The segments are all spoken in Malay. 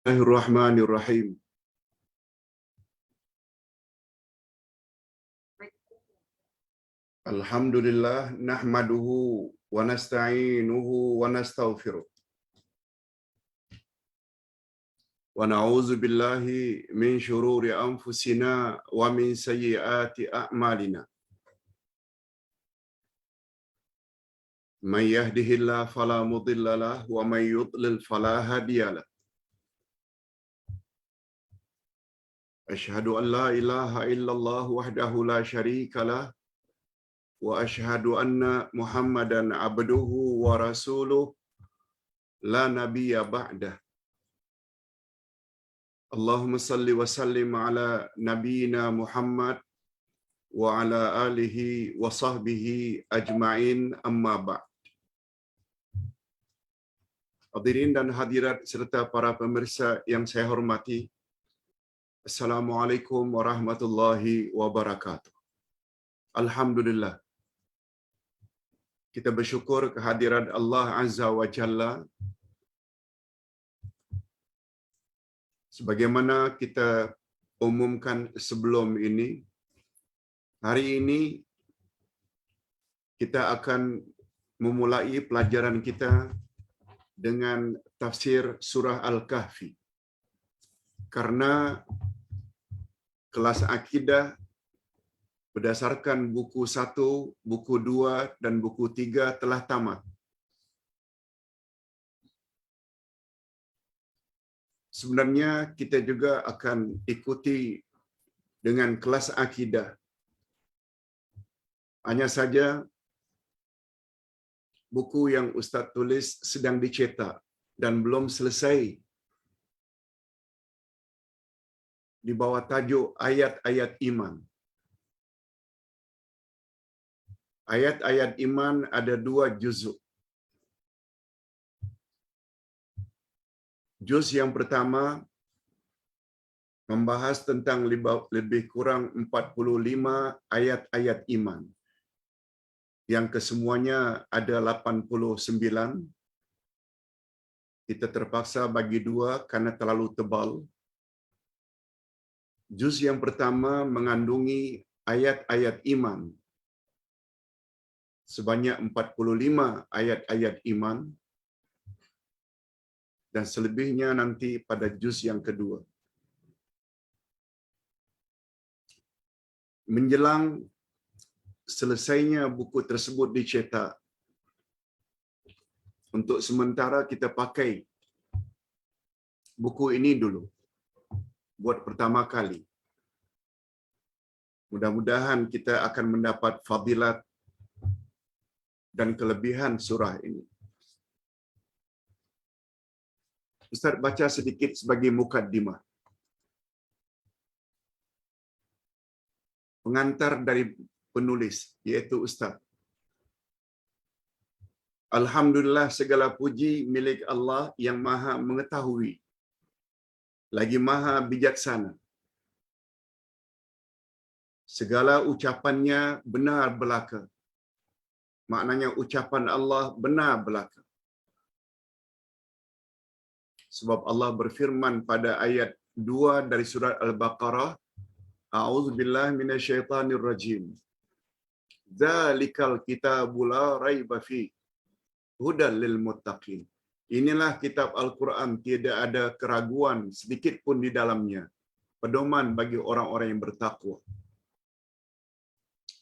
Bismillahirrahmanirrahim. Alhamdulillah nahmaduhu wa nasta'inuhu wa nastaghfiruh. Wa na'udzu billahi min shururi anfusina wa min sayyiati a'malina. Man yahdihillahu fala mudilla lahu wa man yudlil fala hadiya lahu. Asyhadu an la ilaha illallah wahdahu la syarika lah wa asyhadu anna Muhammadan abduhu wa rasuluh la nabiyya ba'dah. Allahumma salli wa sallim ala nabiyyina Muhammad wa ala alihi wa sahbihi ajma'in amma ba'd. Hadirin dan hadirat serta para pemirsa yang saya hormati, Assalamualaikum warahmatullahi wabarakatuh. Alhamdulillah, kita bersyukur kehadiran Allah Azza wa Jalla. Sebagaimana kita umumkan sebelum ini, hari ini kita akan memulai pelajaran kita dengan tafsir surah Al-Kahfi. Karena kelas akidah berdasarkan buku 1, buku 2 dan buku 3 telah tamat. Sebenarnya kita juga akan ikuti dengan kelas akidah. Hanya saja buku yang Ustaz tulis sedang dicetak dan belum selesai. Di bawah tajuk ayat-ayat iman. Ayat-ayat iman ada 2 juzuk. Juz yang pertama membahas tentang lebih kurang 45 ayat-ayat iman. Yang kesemuanya ada 89. Kita terpaksa bagi 2 karena terlalu tebal. Juz yang pertama mengandungi ayat-ayat iman. Sebanyak 45 ayat-ayat iman. Dan selebihnya nanti pada juz yang kedua. Menjelang selesainya buku tersebut dicetak, untuk sementara kita pakai buku ini dulu buat pertama kali. Mudah-mudahan kita akan mendapat fadilat dan kelebihan surah ini. Ustaz baca sedikit sebagai mukaddimah. Pengantar dari penulis, yaitu Ustaz. Alhamdulillah, segala puji milik Allah yang maha mengetahui, lagi maha bijaksana. Segala ucapannya benar belaka. Maknanya ucapan Allah benar belaka. Sebab Allah berfirman pada ayat 2 dari surat Al-Baqarah, A'udzubillahi minasyaitonirrajim. Dzalikal kitabu la raiba fi hudal lil muttaqin. Inilah kitab Al-Quran, tiada ada keraguan sedikit pun di dalamnya, pedoman bagi orang-orang yang bertakwa.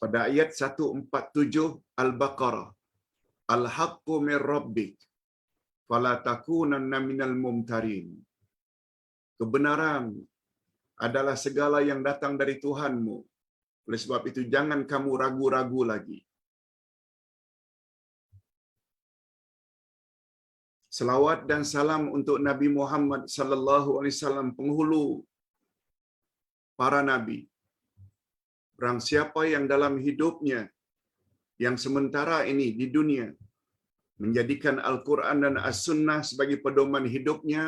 Pada ayat 147 Al-Baqarah, Al-haqqu mir rabbik fala takunanna minal mumtarin. Kebenaran adalah segala yang datang dari Tuhanmu. Oleh sebab itu jangan kamu ragu-ragu lagi. Selawat dan salam untuk Nabi Muhammad sallallahu alaihi wasallam, penghulu para nabi. Barang siapa yang dalam hidupnya yang sementara ini di dunia menjadikan Al-Quran dan As-Sunnah sebagai pedoman hidupnya,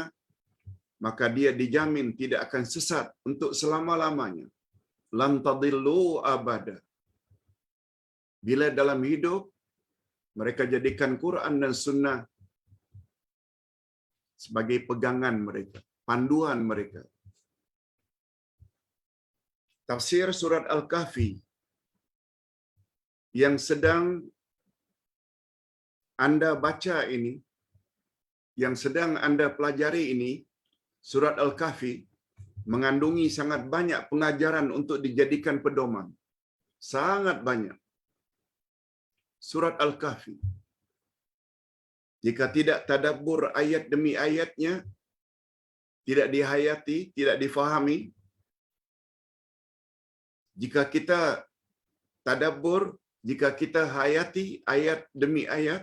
maka dia dijamin tidak akan sesat untuk selama-lamanya. Lan tadillu abada. Bila dalam hidup mereka jadikan Quran dan Sunnah sebagai pegangan mereka, panduan mereka. Tafsir surat Al-Kahfi yang sedang Anda baca ini, yang sedang Anda pelajari ini, surat Al-Kahfi mengandungi sangat banyak pengajaran untuk dijadikan pedoman. Sangat banyak. Surat Al-Kahfi, jika tidak tadabbur ayat demi ayatnya, tidak dihayati, tidak difahami. Jika kita tadabbur, jika kita hayati ayat demi ayat,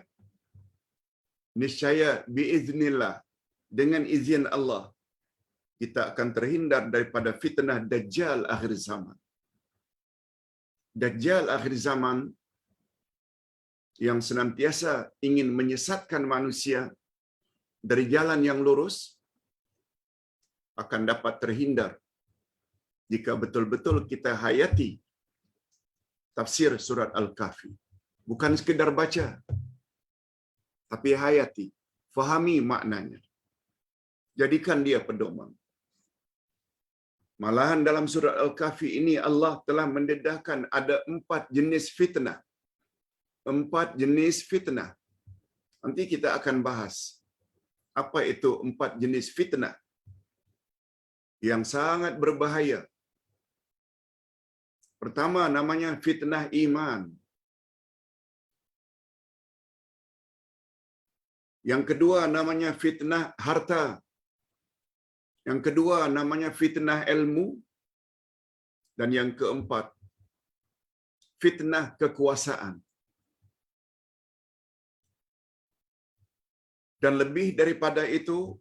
niscaya biiznillah, dengan izin Allah, kita akan terhindar daripada fitnah Dajjal akhir zaman. Dajjal akhir zaman yang senantiasa ingin menyesatkan manusia dari jalan yang lurus akan dapat terhindar jika betul-betul kita hayati tafsir surat Al-Kahfi. Bukan sekedar baca, tapi hayati, fahami maknanya. Jadikan dia pedoman. Malahan dalam surat Al-Kahfi ini Allah telah mendedahkan ada 4 jenis fitnah. 4 jenis fitnah. Nanti kita akan bahas apa itu 4 jenis fitnah yang sangat berbahaya. Pertama namanya fitnah iman. Yang kedua namanya fitnah harta. Yang kedua namanya fitnah ilmu. Dan yang keempat, fitnah kekuasaan. Dan lebih daripada itu,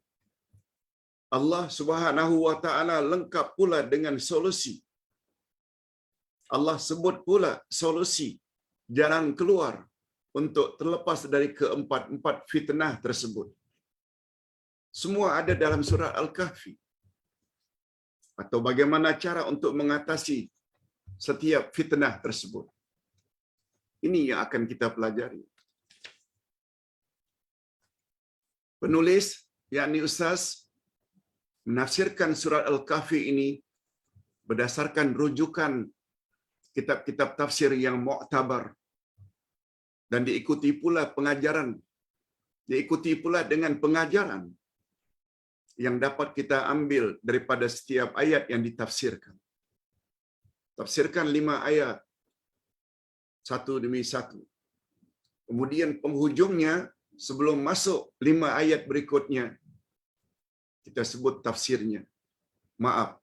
Allah Subhanahu wa taala lengkap pula dengan solusi. Allah sebut pula solusi, jalan keluar untuk terlepas dari keempat-empat fitnah tersebut. Semua ada dalam surah Al-Kahfi. Atau bagaimana cara untuk mengatasi setiap fitnah tersebut. Ini yang akan kita pelajari. Penulis, yakni Ustaz, menafsirkan surat Al-Kahfi ini berdasarkan rujukan kitab-kitab tafsir yang mu'tabar dan diikuti pula dengan pengajaran yang dapat kita ambil daripada setiap ayat yang ditafsirkan. Tafsirkan 5 ayat, satu demi satu. Kemudian penghujungnya, sebelum masuk 5 ayat berikutnya, kita sebut tafsirnya.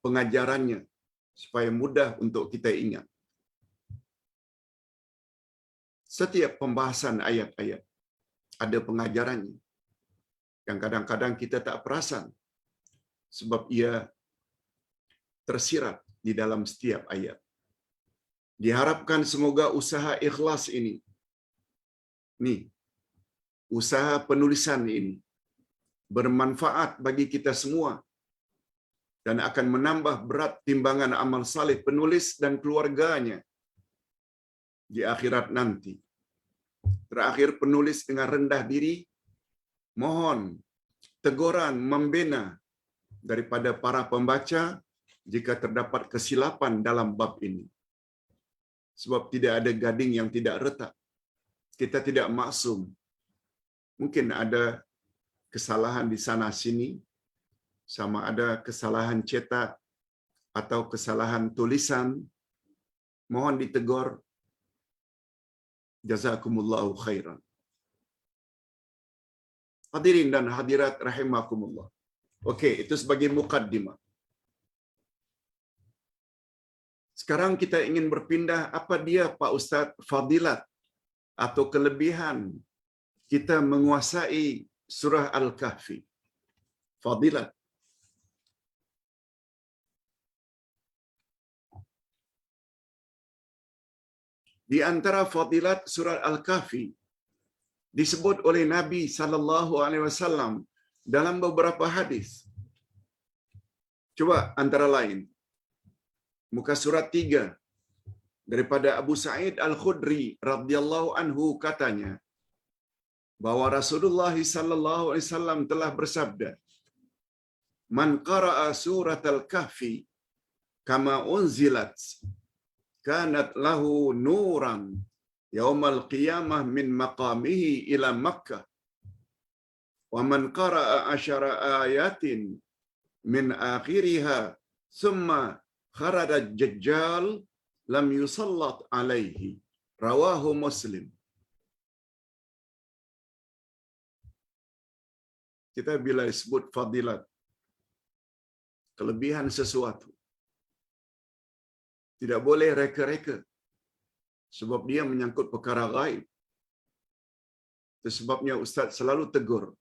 Pengajarannya, supaya mudah untuk kita ingat. Setiap pembahasan ayat-ayat ada pengajarannya, yang kadang-kadang kita tak perasan, sebab ia tersirat di dalam setiap ayat. Diharapkan semoga usaha ikhlas ini, usaha penulisan ini, bermanfaat bagi kita semua dan akan menambah berat timbangan amal saleh penulis dan keluarganya di akhirat nanti. Terakhir, penulis dengan rendah diri mohon teguran membina daripada para pembaca jika terdapat kesilapan dalam bab ini. Sebab tidak ada gading yang tidak retak. Kita tidak maksum. Mungkin ada kesalahan di sana sini, sama ada kesalahan cetak atau kesalahan tulisan, mohon ditegur. Jazakumullahu khairan. Hadirin dan hadirat rahimakumullah. Okey, itu sebagai mukaddimah. Sekarang kita ingin berpindah, apa dia Pak Ustaz fadilat atau kelebihan kita menguasai surah Al-Kahfi. Fadilat. Di antara fadilat surah Al-Kahfi disebut oleh Nabi sallallahu alaihi wasallam dalam beberapa hadis. Coba antara lain muka surat 3 daripada Abu Sa'id Al-Khudri radhiyallahu anhu, katanya bahwa Rasulullah sallallahu alaihi wasallam telah bersabda, Man qara'a suratal kahfi kama unzilat kanat lahu nuran yaumal qiyamah min maqamihi ila Makkah. Wa man qara'a asyara ayatin min akhiriha thumma kharada dajjal lam yusallat alaihi. Rawahu Muslim. Kita bila disebut fadilat, kelebihan sesuatu, tidak boleh reka-reka, sebab dia menyangkut perkara gaib. Itu sebabnya Ustaz selalu tegur,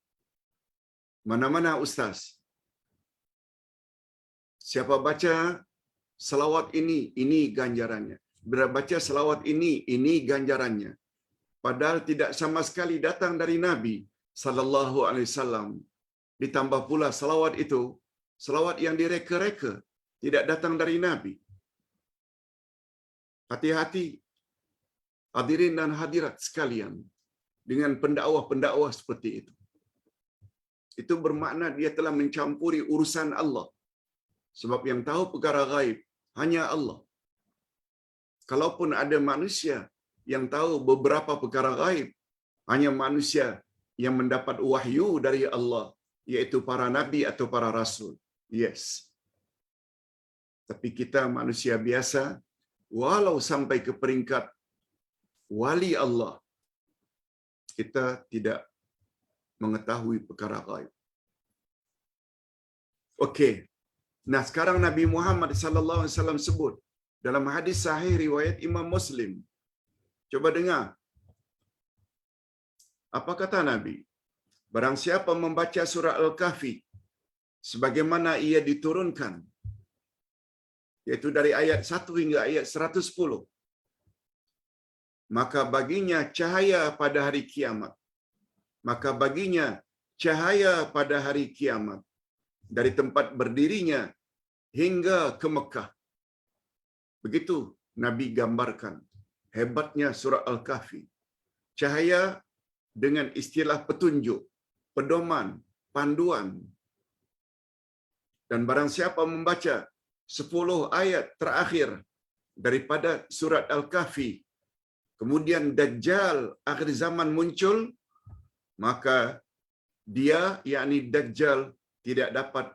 mana-mana Ustaz, siapa baca selawat ini ganjarannya. Bila baca selawat ini ganjarannya. Padahal tidak sama sekali datang dari Nabi sallallahu alaihi wasallam. Ditambah pula selawat itu, selawat yang direka-reka, tidak datang dari Nabi. Hati-hati hadirin dan hadirat sekalian dengan pendakwah-pendakwah seperti itu. Itu bermakna dia telah mencampuri urusan Allah. Sebab yang tahu perkara gaib hanya Allah. Kalaupun ada manusia yang tahu beberapa perkara gaib, hanya manusia yang mendapat wahyu dari Allah, yaitu para nabi atau para rasul. Yes. Tapi kita manusia biasa, walau sampai ke peringkat wali Allah, kita tidak mengetahui perkara gaib. Okey. Nah, sekarang Nabi Muhammad sallallahu alaihi wasallam sebut dalam hadis sahih riwayat Imam Muslim. Coba dengar. Apa kata Nabi? Barang siapa membaca surah Al-Kahfi sebagaimana ia diturunkan, yaitu dari ayat 1 hingga ayat 110, maka baginya cahaya pada hari kiamat. Maka baginya cahaya pada hari kiamat dari tempat berdirinya hingga ke Mekah. Begitu Nabi gambarkan hebatnya surah Al-Kahfi. Cahaya dengan istilah petunjuk, pedoman, panduan. Dan barang siapa membaca 10 ayat terakhir daripada surat Al-Kahfi, kemudian Dajjal akhir zaman muncul, maka dia, yakni Dajjal, tidak dapat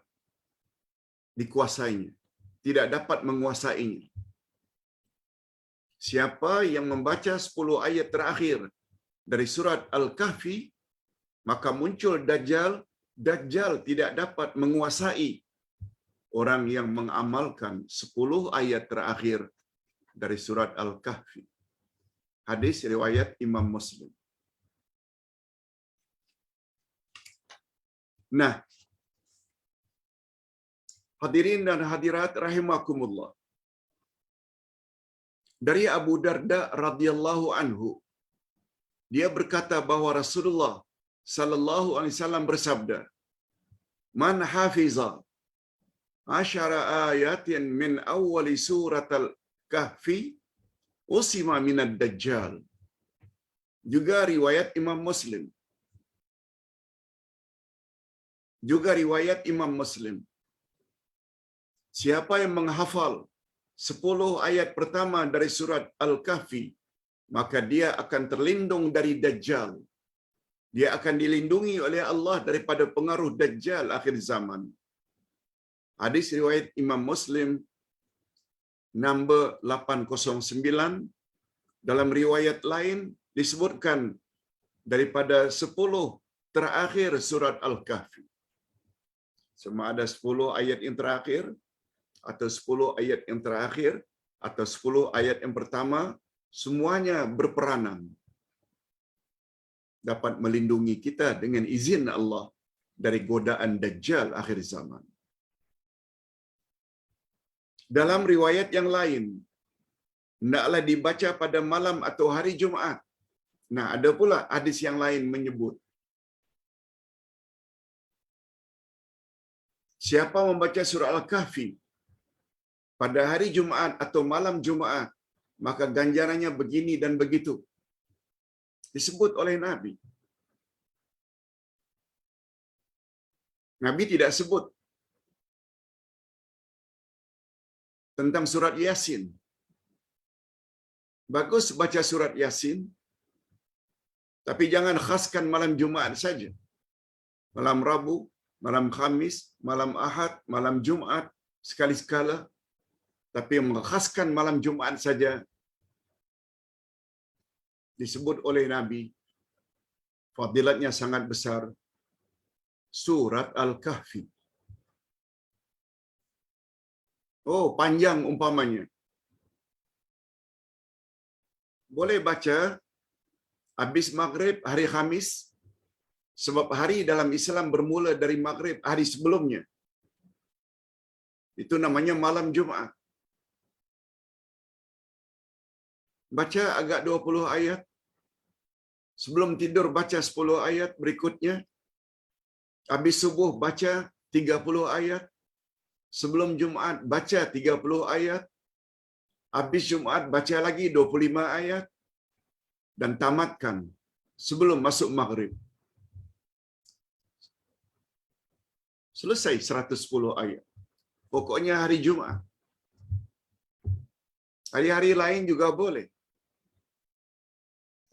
dikuasainya, tidak dapat menguasainya. Siapa yang membaca 10 ayat terakhir dari surat Al-Kahfi, maka muncul Dajjal. Dajjal tidak dapat menguasai orang yang mengamalkan 10 ayat terakhir dari surat Al-Kahfi. Hadis riwayat Imam Muslim. Nah, hadirin dan hadirat rahimakumullah. Dari Abu Darda radhiyallahu anhu, dia berkata bahwa Rasulullah sallallahu alaihi wasallam bersabda, "Man hafiza 10 ayatin min awwali suratal Kahfi usima minad Dajjal." Juga riwayat Imam Muslim. Siapa yang menghafal 10 ayat pertama dari surat Al-Kahfi, maka dia akan terlindung dari Dajjal. Dia akan dilindungi oleh Allah daripada pengaruh Dajjal akhir zaman. Hadis riwayat Imam Muslim nombor 809. Dalam riwayat lain disebutkan daripada 10 terakhir surat Al-Kahfi. Sama ada 10 ayat yang terakhir, atau 10 ayat yang terakhir, atau 10 ayat yang pertama, semuanya berperanan dapat melindungi kita dengan izin Allah dari godaan Dajjal akhir zaman. Dalam riwayat yang lain, hendaklah dibaca pada malam atau hari Jumaat. Nah, ada pula hadis yang lain menyebut, siapa membaca surah Al-Kahfi pada hari Jumaat atau malam Jumaat, maka ganjarannya begini dan begitu. Disebut oleh Nabi. Nabi tidak sebut tentang surat Yasin. Bagus baca surat Yasin, tapi jangan khaskan malam Jumaat saja. Malam Rabu, malam Khamis, malam Ahad, malam Jumaat sekali-sekala, tapi menghaskan malam Jumaat saja disebut oleh Nabi fadilatnya sangat besar. Surat Al-Kahfi. Oh, panjang umpamanya. Boleh baca habis maghrib hari Khamis, sebab hari dalam Islam bermula dari maghrib hari sebelumnya. Itu namanya malam Jumaat. Baca agak 20 ayat. Sebelum tidur baca 10 ayat berikutnya. Habis subuh baca 30 ayat. Sebelum Jumaat baca 30 ayat. Habis Jumaat baca lagi 25 ayat. Dan tamatkan sebelum masuk maghrib. Selesai 110 ayat. Pokoknya hari Jumaat. Hari-hari lain juga boleh.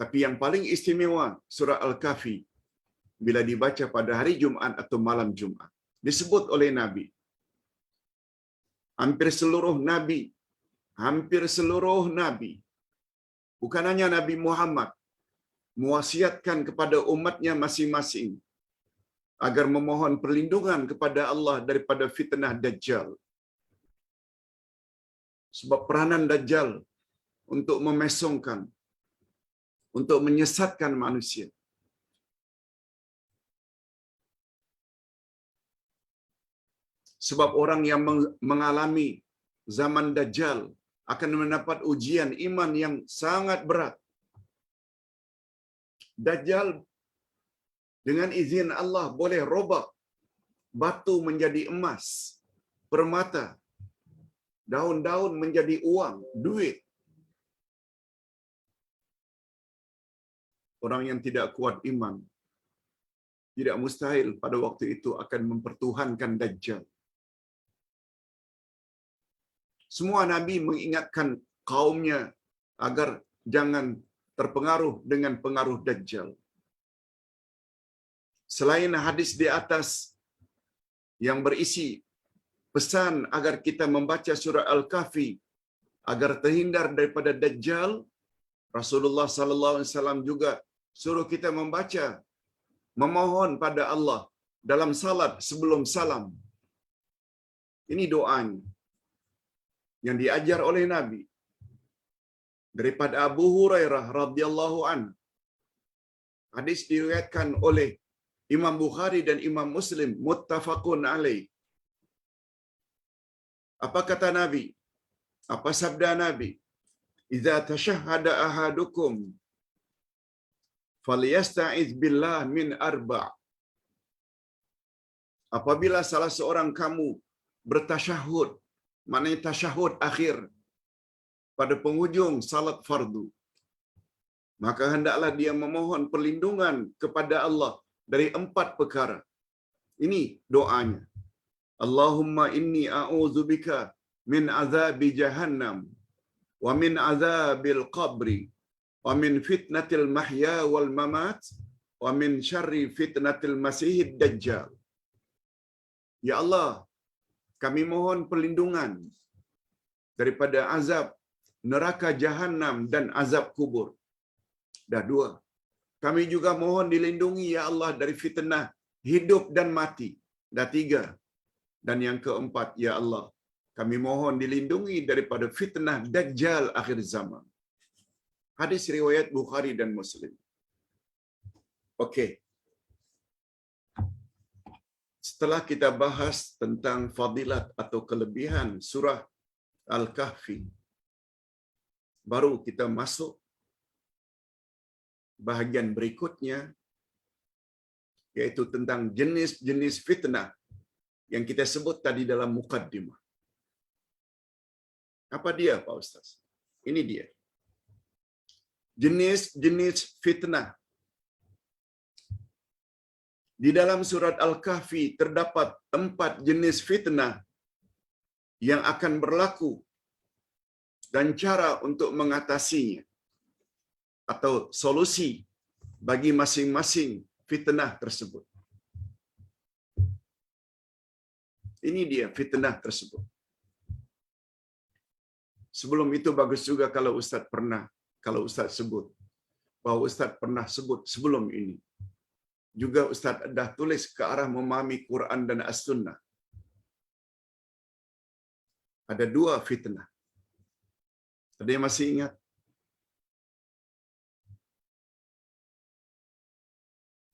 Tapi yang paling istimewa surah Al-Kahfi bila dibaca pada hari Jumaat atau malam Jumaat. Disebut oleh Nabi. Hampir seluruh Nabi, bukan hanya Nabi Muhammad, mewasiatkan kepada umatnya masing-masing agar memohon perlindungan kepada Allah daripada fitnah Dajjal. Sebab peranan Dajjal untuk memesongkan, untuk menyesatkan manusia. Sebab orang yang mengalami zaman Dajjal akan mendapat ujian iman yang sangat berat. Dajjal dengan izin Allah boleh robak batu menjadi emas, permata, daun-daun menjadi uang, duit. Orang yang tidak kuat iman, tidak mustahil pada waktu itu akan mempertuhankan Dajjal. Semua Nabi mengingatkan kaumnya agar jangan terpengaruh dengan pengaruh Dajjal. Selain hadis di atas yang berisi pesan agar kita membaca surah Al-Kahfi agar terhindar daripada Dajjal, Rasulullah sallallahu alaihi wasallam juga suruh kita membaca, memohon pada Allah dalam salat sebelum salam. Ini doanya yang diajar oleh Nabi daripada Abu Hurairah radhiyallahu anhu. Hadis diriwayatkan oleh Imam Bukhari dan Imam Muslim, muttafaqun alaih. Apa kata Nabi? Apa sabda Nabi? Idza tashahhada ahadukum falyasta'iz billah min arba'. Apabila salah seorang kamu bertasyahud, maknanya tasyahud akhir pada penghujung salat fardu, maka hendaklah dia memohon perlindungan kepada Allah dari 4 perkara. Ini doanya. Allahumma inni a'udzubika min azabi jahannam wa min azabil qabri wa min fitnatil mahya wal mamat wa min syarri fitnatil masihid dajjal. Ya Allah, kami mohon perlindungan daripada azab neraka jahanam dan azab kubur. Dah 2. Kami juga mohon dilindungi ya Allah dari fitnah hidup dan mati. Dah 3. Dan yang keempat, ya Allah, kami mohon dilindungi daripada fitnah Dajjal akhir zaman. Hadis riwayat Bukhari dan Muslim. Okey. Setelah kita bahas tentang fadilat atau kelebihan surah Al-Kahfi, baru kita masuk bahagian berikutnya, yaitu tentang jenis-jenis fitnah yang kita sebut tadi dalam mukaddimah. Apa dia, Pak Ustaz? Ini dia. Jenis-jenis fitnah. Di dalam surat Al-Kahfi terdapat 4 jenis fitnah yang akan berlaku dan cara untuk mengatasinya atau solusi bagi masing-masing fitnah tersebut. Ini dia fitnah tersebut. Sebelum itu bagus juga kalau Ustaz sebut bahawa Ustaz pernah sebut sebelum ini. Juga Ustaz dah tulis ke arah memahami Quran dan As-Sunnah. Ada dua fitnah. Ada yang masih ingat?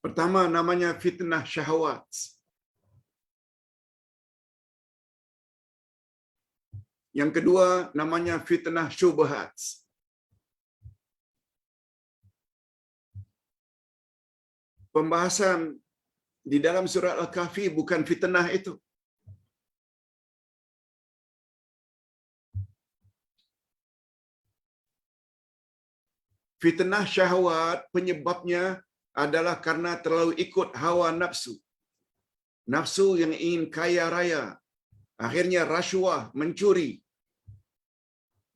Pertama namanya fitnah syahwat. Yang kedua namanya fitnah syubhat. Pembahasan di dalam surat Al-Kahfi bukan fitnah itu. Fitnah syahwat penyebabnya adalah karena terlalu ikut hawa nafsu. Nafsu yang ingin kaya raya. Akhirnya rasuah, mencuri,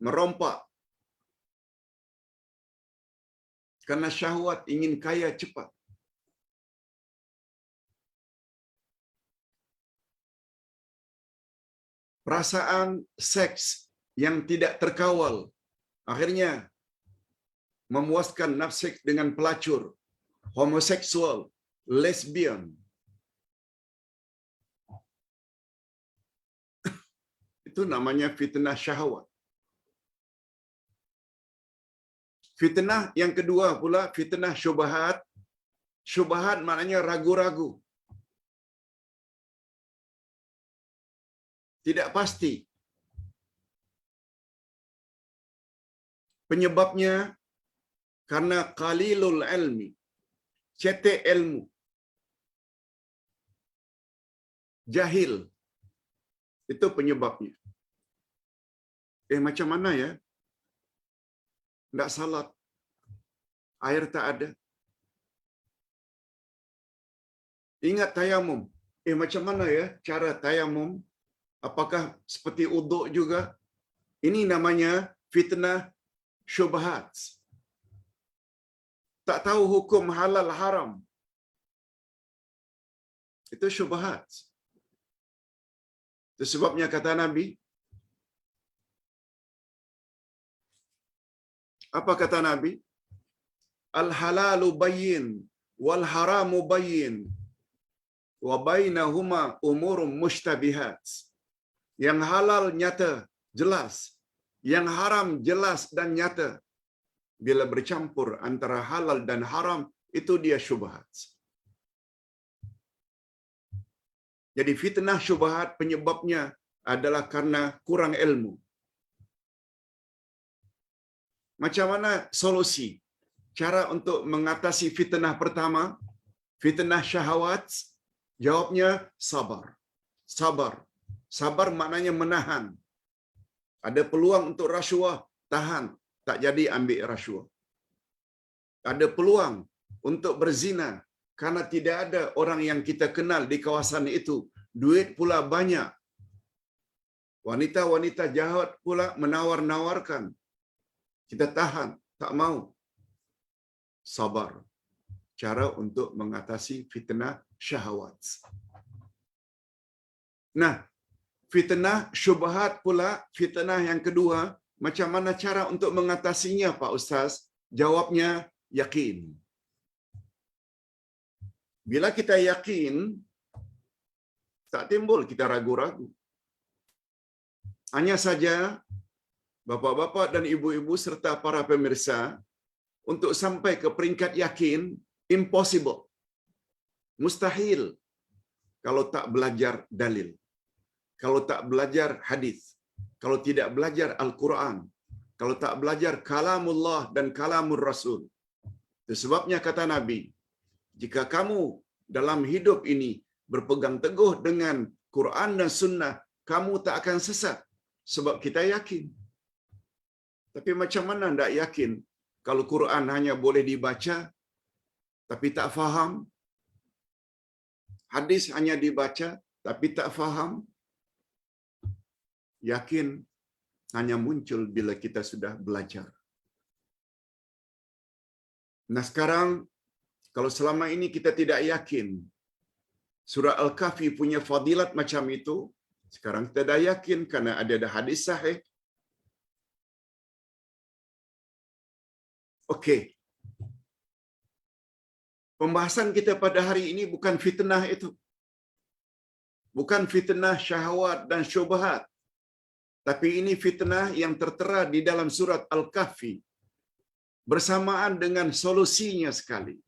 merompak. Karena syahwat ingin kaya cepat. Perasaan seks yang tidak terkawal. Akhirnya memuaskan nafsu dengan pelacur, homoseksual, lesbian. Itu namanya fitnah syahwat. Fitnah yang kedua pula fitnah syubhat. Syubhat maknanya ragu-ragu. Tidak pasti. Penyebabnya karena qalilul ilmi, cetek ilmu, jahil. Itu penyebabnya. Macam mana ya? Tidak salat, air tak ada. Ingat tayamum. Macam mana ya cara tayamum? Apakah seperti uduk juga? Ini namanya fitnah syubhat. Tak tahu hukum halal haram. Itu syubhat. Itu sebabnya kata Nabi. Apa kata Nabi? Al-halalu bayyin wal haramu bayyin wa bainahuma umurum mushtabihat. Yang halal nyata, jelas. Yang haram jelas dan nyata. Bila bercampur antara halal dan haram, itu dia syubhat. Jadi fitnah syubhat penyebabnya adalah karena kurang ilmu. Macam mana solusi? Cara untuk mengatasi fitnah pertama, fitnah syahwat, jawabnya sabar. Sabar. Sabar maknanya menahan. Ada peluang untuk rasuah, tahan. Tak jadi ambil rasuah. Ada peluang untuk berzina, karena tidak ada orang yang kita kenal di kawasan itu. Duit pula banyak. Wanita-wanita jahat pula menawar-nawarkan. Kita tahan, tak mau. Sabar. Cara untuk mengatasi fitnah syahwat. Nah, fitnah syubhat pula, fitnah yang kedua, macam mana cara untuk mengatasinya Pak Ustaz? Jawabnya, yakin. Bila kita yakin, tak timbul kita ragu-ragu. Hanya saja, bapa-bapa dan ibu-ibu serta para pemirsa, untuk sampai ke peringkat yakin, impossible. Mustahil kalau tak belajar dalil. Kalau tak belajar hadis. Kalau tidak belajar Al-Quran. Kalau tak belajar kalamullah dan kalamur Rasul. Itu sebabnya kata Nabi, jika kamu dalam hidup ini berpegang teguh dengan Quran dan Sunnah, kamu tak akan sesat. Sebab kita yakin. Tapi macam mana tidak yakin kalau Quran hanya boleh dibaca, tapi tak faham? Hadis hanya dibaca, tapi tak faham? Yakin hanya muncul bila kita sudah belajar. Nah sekarang, kalau selama ini kita tidak yakin surah Al-Kahfi punya fadilat macam itu, sekarang kita dah yakin karena ada hadis sahih. Okey. Pembahasan kita pada hari ini bukan fitnah itu. Bukan fitnah syahwat dan syubhat. Tapi ini fitnah yang tertera di dalam surat Al-Kahfi bersamaan dengan solusinya sekali.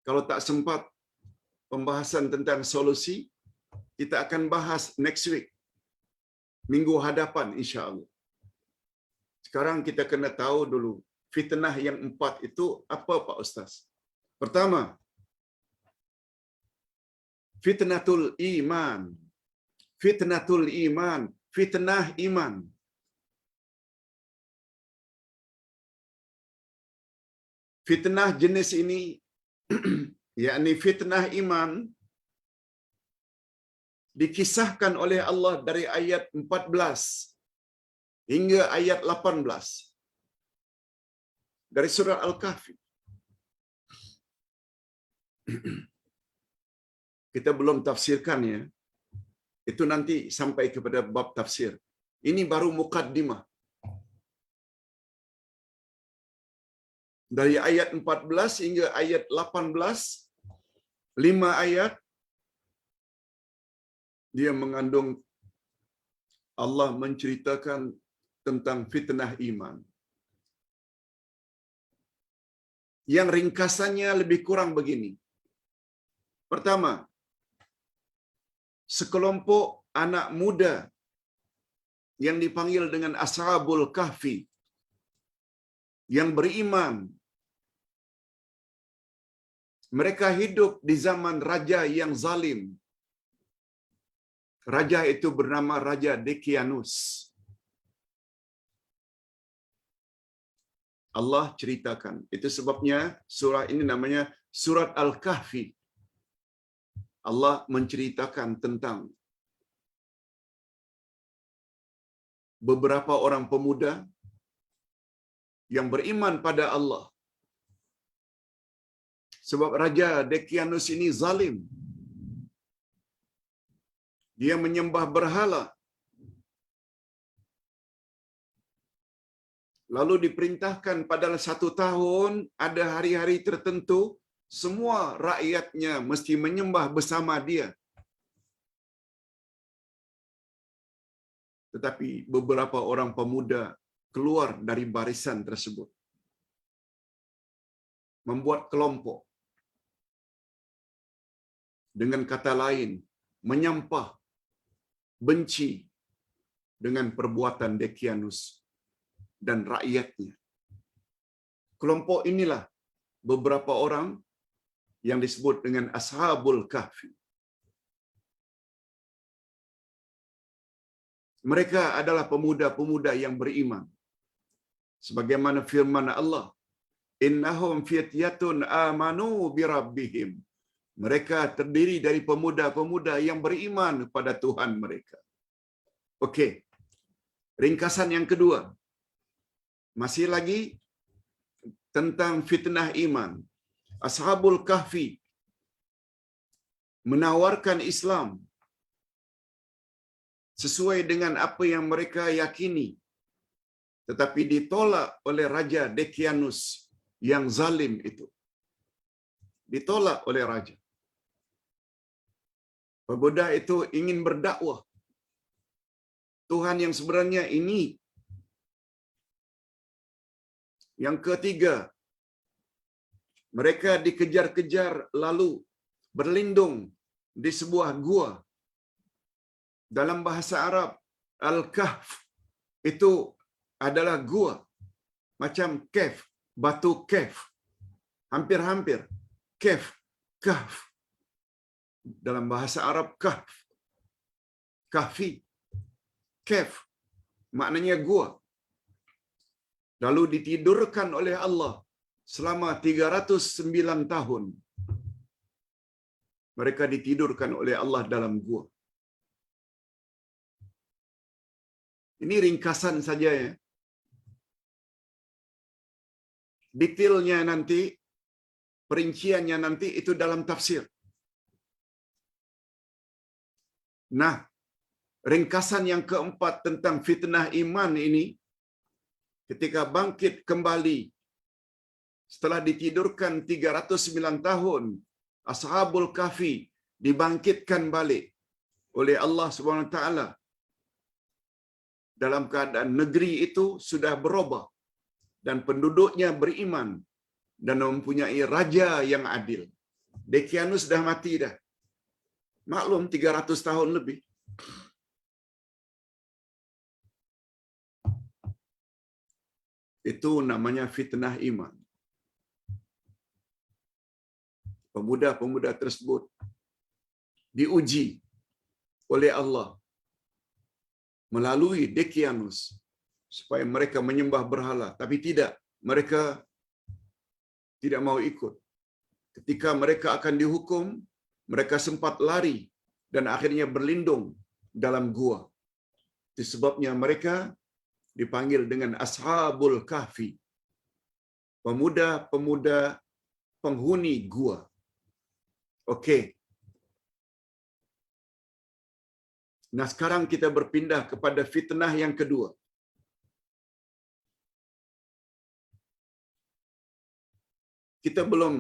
Kalau tak sempat pembahasan tentang solusi, kita akan bahas next week. Minggu hadapan insya-Allah. Sekarang kita kena tahu dulu fitnah yang 4 itu apa Pak Ustaz? Pertama, fitnatul iman. Fitnatul iman, fitnah iman. Fitnah jenis ini yakni fitnah iman dikisahkan oleh Allah dari ayat 14 hingga ayat 18 dari surah Al-Kahfi. Kita belum tafsirkannya. Itu nanti sampai kepada bab tafsir. Ini baru mukaddimah. Dari ayat 14 hingga ayat 18, 5 ayat, dia mengandung Allah menceritakan tentang fitnah iman. Yang ringkasannya lebih kurang begini. Pertama, sekelompok anak muda yang dipanggil dengan Ashabul Kahfi yang beriman. Mereka hidup di zaman raja yang zalim. Raja itu bernama Raja Dekianus. Allah ceritakan. Itu sebabnya surah ini namanya Surat Al-Kahfi. Allah menceritakan tentang beberapa orang pemuda yang beriman pada Allah. Sebab Raja Dekianus ini zalim. Dia menyembah berhala. Lalu diperintahkan pada 1 tahun ada hari-hari tertentu semua rakyatnya mesti menyembah bersama dia. Tetapi beberapa orang pemuda keluar dari barisan tersebut. Membuat kelompok. Dengan kata lain, menyampah, benci dengan perbuatan Dekianus dan rakyatnya. Kelompok inilah beberapa orang yang disebut dengan Ashabul Kahfi. Mereka adalah pemuda-pemuda yang beriman. Sebagaimana firman Allah, innahum fityatun amanu birabbihim. Mereka terdiri dari pemuda-pemuda yang beriman kepada Tuhan mereka. Okey. Ringkasan yang kedua. Masih lagi tentang fitnah iman. Ashabul Kahfi menawarkan Islam sesuai dengan apa yang mereka yakini, tetapi ditolak oleh Raja Dekianus yang zalim itu. Ditolak oleh raja. Pemuda itu ingin berdakwah Tuhan yang sebenarnya ini. Yang ketiga, mereka dikejar-kejar lalu berlindung di sebuah gua. Dalam bahasa Arab, Al-Kahf itu adalah gua. Macam kef, batu kef. Hampir-hampir. Kef, kahf. Dalam bahasa Arab, kahf. Kahfi. Kef. Maknanya gua. Lalu ditidurkan oleh Allah selama 309 tahun. Mereka ditidurkan oleh Allah dalam gua. Ini ringkasan saja ya. Detailnya nanti, perinciannya nanti itu dalam tafsir. Nah, ringkasan yang keempat tentang fitnah iman ini, ketika bangkit kembali setelah ditidurkan 309 tahun, Ashabul Kahfi dibangkitkan balik oleh Allah Subhanahu Wa Taala dalam keadaan negeri itu sudah berubah dan penduduknya beriman dan mempunyai raja yang adil. Dekianus dah mati dah. Maklum 300 tahun lebih. Itu namanya fitnah iman. Pemuda-pemuda tersebut diuji oleh Allah melalui Dekianus supaya mereka menyembah berhala, tapi tidak, mereka tidak mau ikut. Ketika mereka akan dihukum, mereka sempat lari dan akhirnya berlindung dalam gua. Itu sebabnya mereka dipanggil dengan Ashabul Kahfi, pemuda-pemuda penghuni gua. Okey. Nah, sekarang kita berpindah kepada fitnah yang kedua. Kita belum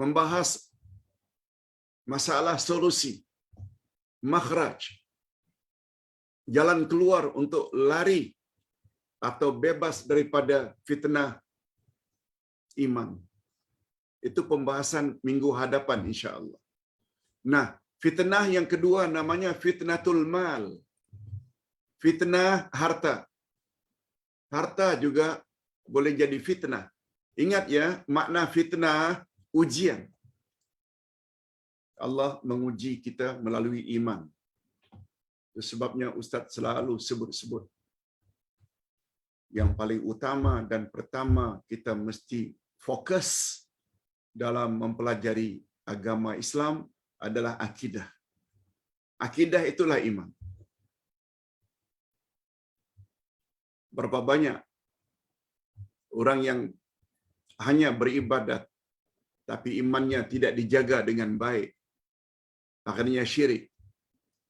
membahas masalah solusi, makhraj, jalan keluar untuk lari atau bebas daripada fitnah iman. Itu pembahasan minggu hadapan insya-Allah. Nah, fitnah yang kedua namanya fitnatul mal. Fitnah harta. Harta juga boleh jadi fitnah. Ingat ya, makna fitnah ujian. Allah menguji kita melalui iman. Itu sebabnya Ustaz selalu sebut-sebut. Yang paling utama dan pertama kita mesti fokus dalam mempelajari agama Islam adalah akidah. Akidah itulah iman. Berapa banyak orang yang hanya beribadat tapi imannya tidak dijaga dengan baik, akhirnya syirik,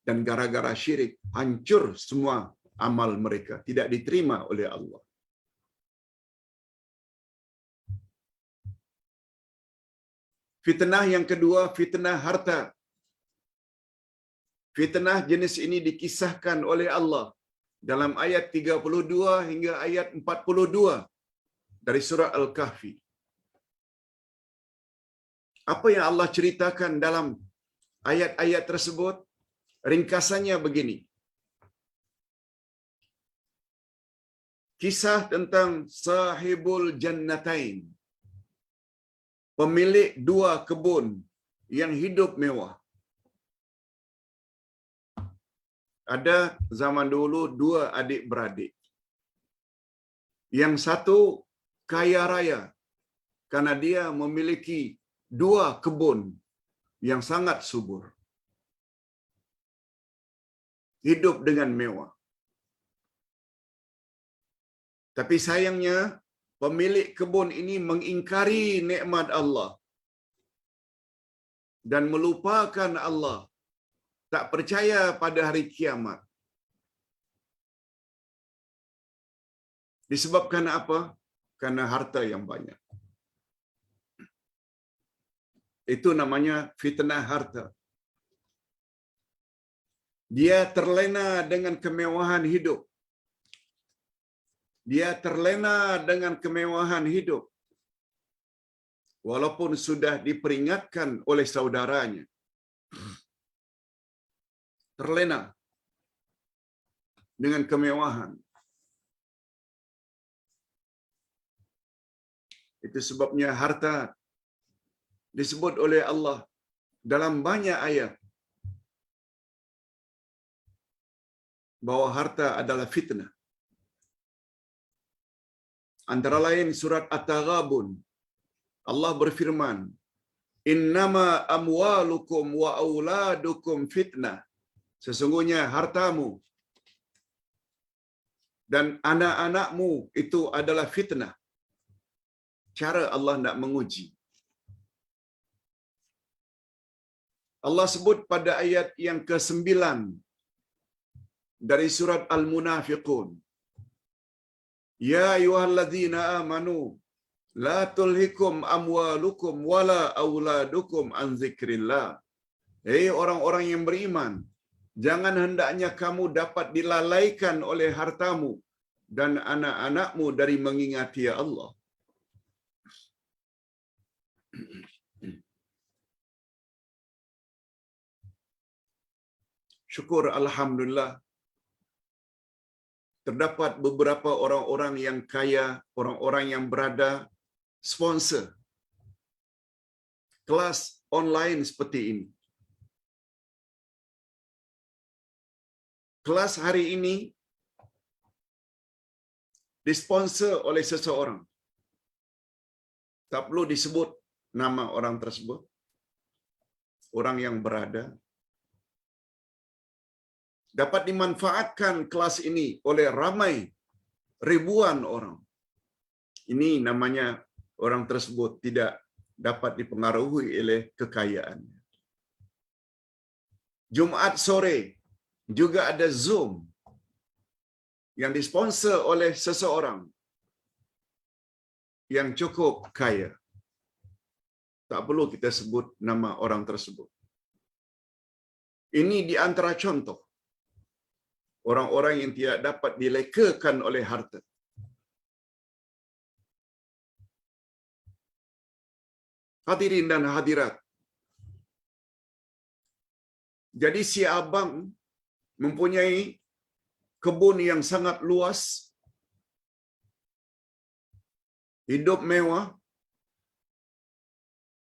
dan gara-gara syirik hancur semua amal mereka, tidak diterima oleh Allah. Fitnah yang kedua, fitnah harta. Fitnah jenis ini dikisahkan oleh Allah dalam ayat 32 hingga ayat 42 dari surah Al-Kahfi. Apa yang Allah ceritakan dalam ayat-ayat tersebut? Ringkasannya begini. Kisah tentang sahibul jannatain, pemilik dua kebun yang hidup mewah. Ada zaman dulu dua adik-beradik. Yang satu kaya raya karena dia memiliki dua kebun yang sangat subur. Hidup dengan mewah. Tapi sayangnya pemilik kebun ini mengingkari nikmat Allah dan melupakan Allah, tak percaya pada hari kiamat. Disebabkan apa? Karena harta yang banyak. Itu namanya fitnah harta. Dia terlena dengan kemewahan hidup. Dia terlena dengan kemewahan hidup. Walaupun sudah diperingatkan oleh saudaranya. Terlena dengan kemewahan. Itu sebabnya harta disebut oleh Allah dalam banyak ayat bahwa harta adalah fitnah. Antara lain surat At-Taghabun, Allah berfirman, "Innama amwalukum wa auladukum fitnah Sesungguhnya hartamu dan anak-anakmu itu adalah fitnah. Cara Allah nak menguji. Allah sebut pada ayat yang ke-9 dari surat Al-Munafiqun. Ya ayyuhalladzina amanu la tulhikum amwalukum wala auladukum an zikrillah. Hei orang-orang yang beriman, jangan hendaknya kamu dapat dilalaikan oleh hartamu dan anak-anakmu dari mengingati Allah. Syukur alhamdulillah. Terdapat beberapa orang-orang yang kaya, orang-orang yang berada sponsor kelas online seperti ini. Kelas hari ini disponsor oleh seseorang. Tak perlu disebut nama orang tersebut. Orang yang berada dapat dimanfaatkan kelas ini oleh ramai ribuan orang. Ini namanya orang tersebut tidak dapat dipengaruhi oleh kekayaan. Jumaat sore juga ada Zoom yang disponsor oleh seseorang yang cukup kaya. Tak perlu kita sebut nama orang tersebut. Ini di antara contoh orang-orang yang tidak dapat dilekakan oleh harta. Hadirin dan hadirat. Jadi si abang mempunyai kebun yang sangat luas, hidup mewah,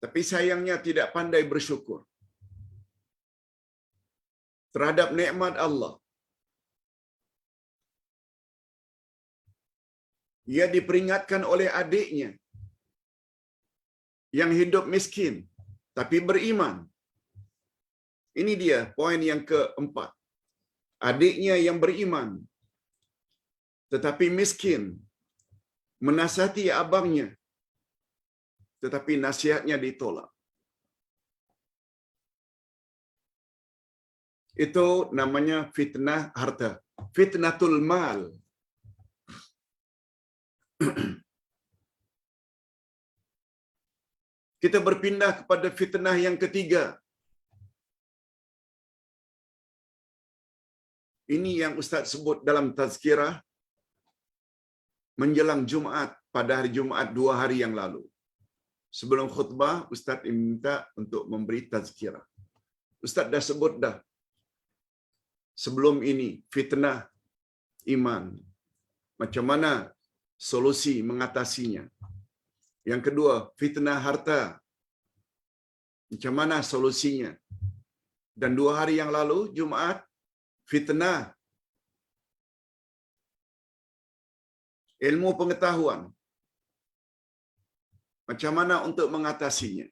tapi sayangnya tidak pandai bersyukur terhadap nikmat Allah. Ia diperingatkan oleh adiknya yang hidup miskin tapi beriman. Ini dia poin yang keempat. Adiknya yang beriman tetapi miskin menasihati abangnya, tetapi nasihatnya ditolak. Itu namanya fitnah harta, fitnatul mal. Kita berpindah kepada fitnah yang ketiga. Ini yang Ustaz sebut dalam tazkirah menjelang Jumaat, pada hari Jumaat 2 hari yang lalu. Sebelum khutbah, Ustaz minta untuk memberi tazkirah. Ustaz dah sebut dah sebelum ini fitnah iman. Macam mana solusi mengatasinya. Yang kedua, fitnah harta. Macam mana solusinya. Dan 2 hari yang lalu, Jumaat, fitnah ilmu pengetahuan. Macam mana untuk mengatasinya.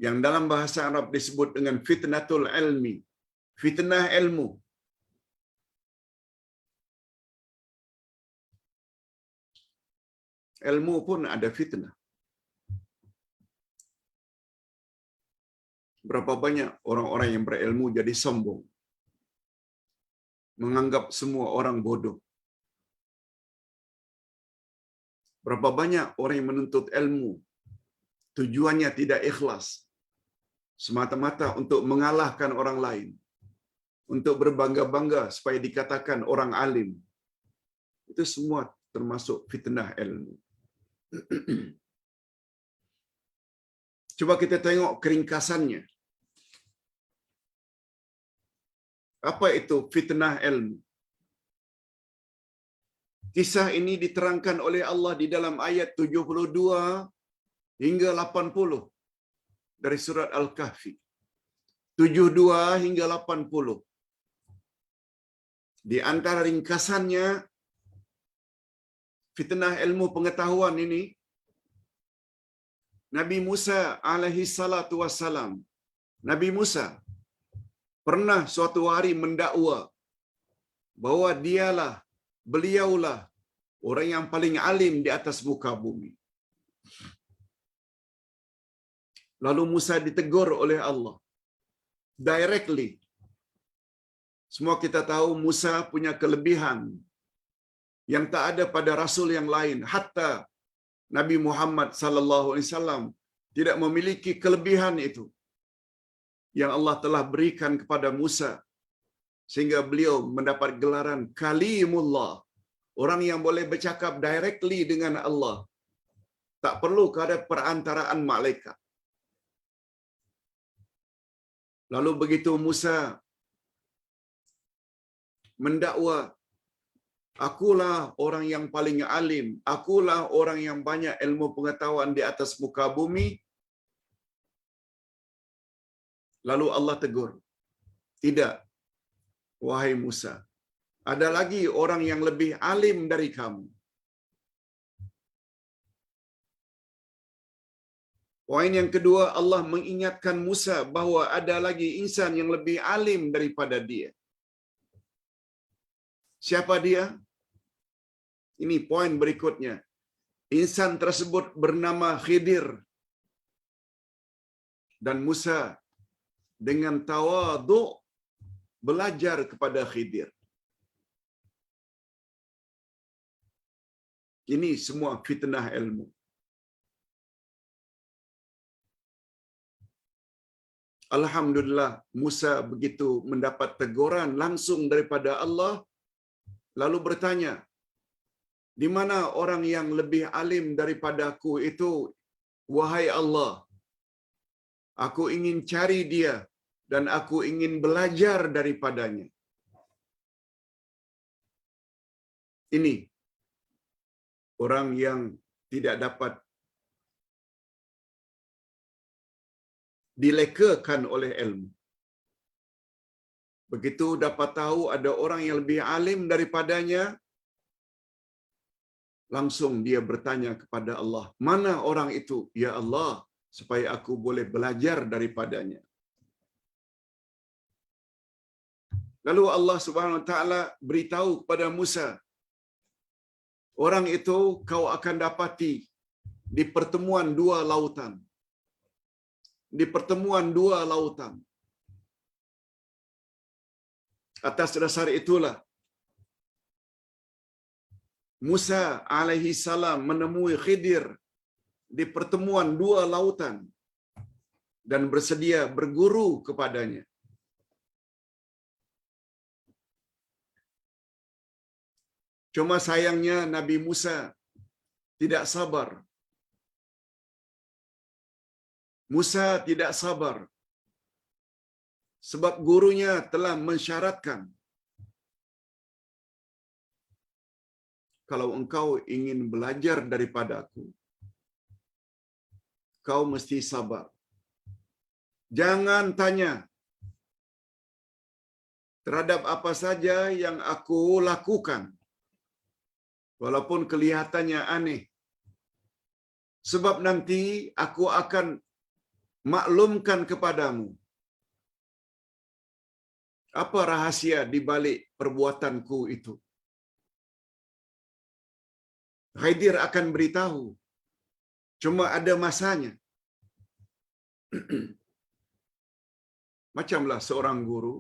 Yang dalam bahasa Arab disebut dengan fitnatul ilmi. Fitnah ilmu. Ilmu pun ada fitnah. Berapa banyak orang-orang yang berilmu jadi sombong. Menganggap semua orang bodoh. Berapa banyak orang yang menuntut ilmu, tujuannya tidak ikhlas, semata-mata untuk mengalahkan orang lain, untuk berbangga-bangga supaya dikatakan orang alim. Itu semua termasuk fitnah ilmu. Coba kita tengok keringkasannya. Apa itu fitnah ilmu? Kisah ini diterangkan oleh Allah di dalam ayat 72 hingga 80 dari surat Al-Kahfi. 72 hingga 80. Di antara ringkasannya, fitnah ilmu pengetahuan ini, Nabi Musa alaihi salatu wassalam, Nabi Musa, pernah suatu hari mendakwa bahwa beliaulah orang yang paling alim di atas muka bumi. Lalu Musa ditegur oleh Allah directly. Semua kita tahu Musa punya kelebihan yang tak ada pada rasul yang lain. Hatta Nabi Muhammad sallallahu alaihi wasallam tidak memiliki kelebihan itu yang Allah telah berikan kepada Musa sehingga beliau mendapat gelaran Kalimullah, orang yang boleh bercakap directly dengan Allah. Tak perlu ada perantaraan malaikat. Lalu begitu Musa mendakwa, akulah orang yang paling alim, akulah orang yang banyak ilmu pengetahuan di atas muka bumi. Lalu Allah tegur, tidak, wahai Musa, ada lagi orang yang lebih alim dari kamu. Poin yang kedua, Allah mengingatkan Musa bahwa ada lagi insan yang lebih alim daripada dia. Siapa dia? Ini poin berikutnya. Insan tersebut bernama Khidir. Dan Musa dengan tawadhu belajar kepada Khidir. Ini semua fitnah ilmu. Alhamdulillah, Musa begitu mendapat teguran langsung daripada Allah, lalu bertanya, di mana orang yang lebih alim daripadaku itu, wahai Allah? Aku ingin cari dia dan aku ingin belajar daripadanya. Ini orang yang tidak dapat dilekakan oleh ilmu. Begitu dapat tahu ada orang yang lebih alim daripadanya, langsung dia bertanya kepada Allah, mana orang itu, ya Allah, supaya aku boleh belajar daripadanya. Lalu Allah Subhanahu wa taala beritahu kepada Musa, orang itu kau akan dapati di pertemuan dua lautan. Di pertemuan dua lautan. Atas dasar itulah Musa alaihi salam menemui Khidir di pertemuan dua lautan dan bersedia berguru kepadanya. Cuma sayangnya Nabi Musa tidak sabar. Musa tidak sabar sebab gurunya telah mensyaratkan, kalau engkau ingin belajar daripadaku, kau mesti sabar. Jangan tanya terhadap apa saja yang aku lakukan, walaupun kelihatannya aneh. Sebab nanti aku akan maklumkan kepadamu apa rahasia di balik perbuatanku itu. Khidir akan beritahu, cuma ada masanya. Macamlah seorang guru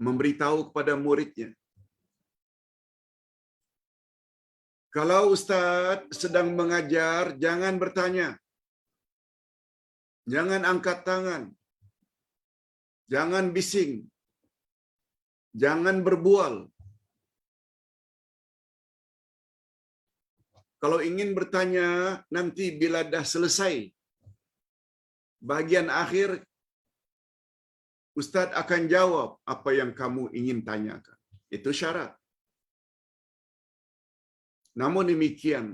memberitahu kepada muridnya, kalau Ustaz sedang mengajar, jangan bertanya. Jangan angkat tangan. Jangan bising. Jangan berbual. Kalau ingin bertanya, nanti bila dah selesai bahagian akhir, Ustaz akan jawab apa yang kamu ingin tanyakan. Itu syarat. Namun demikian,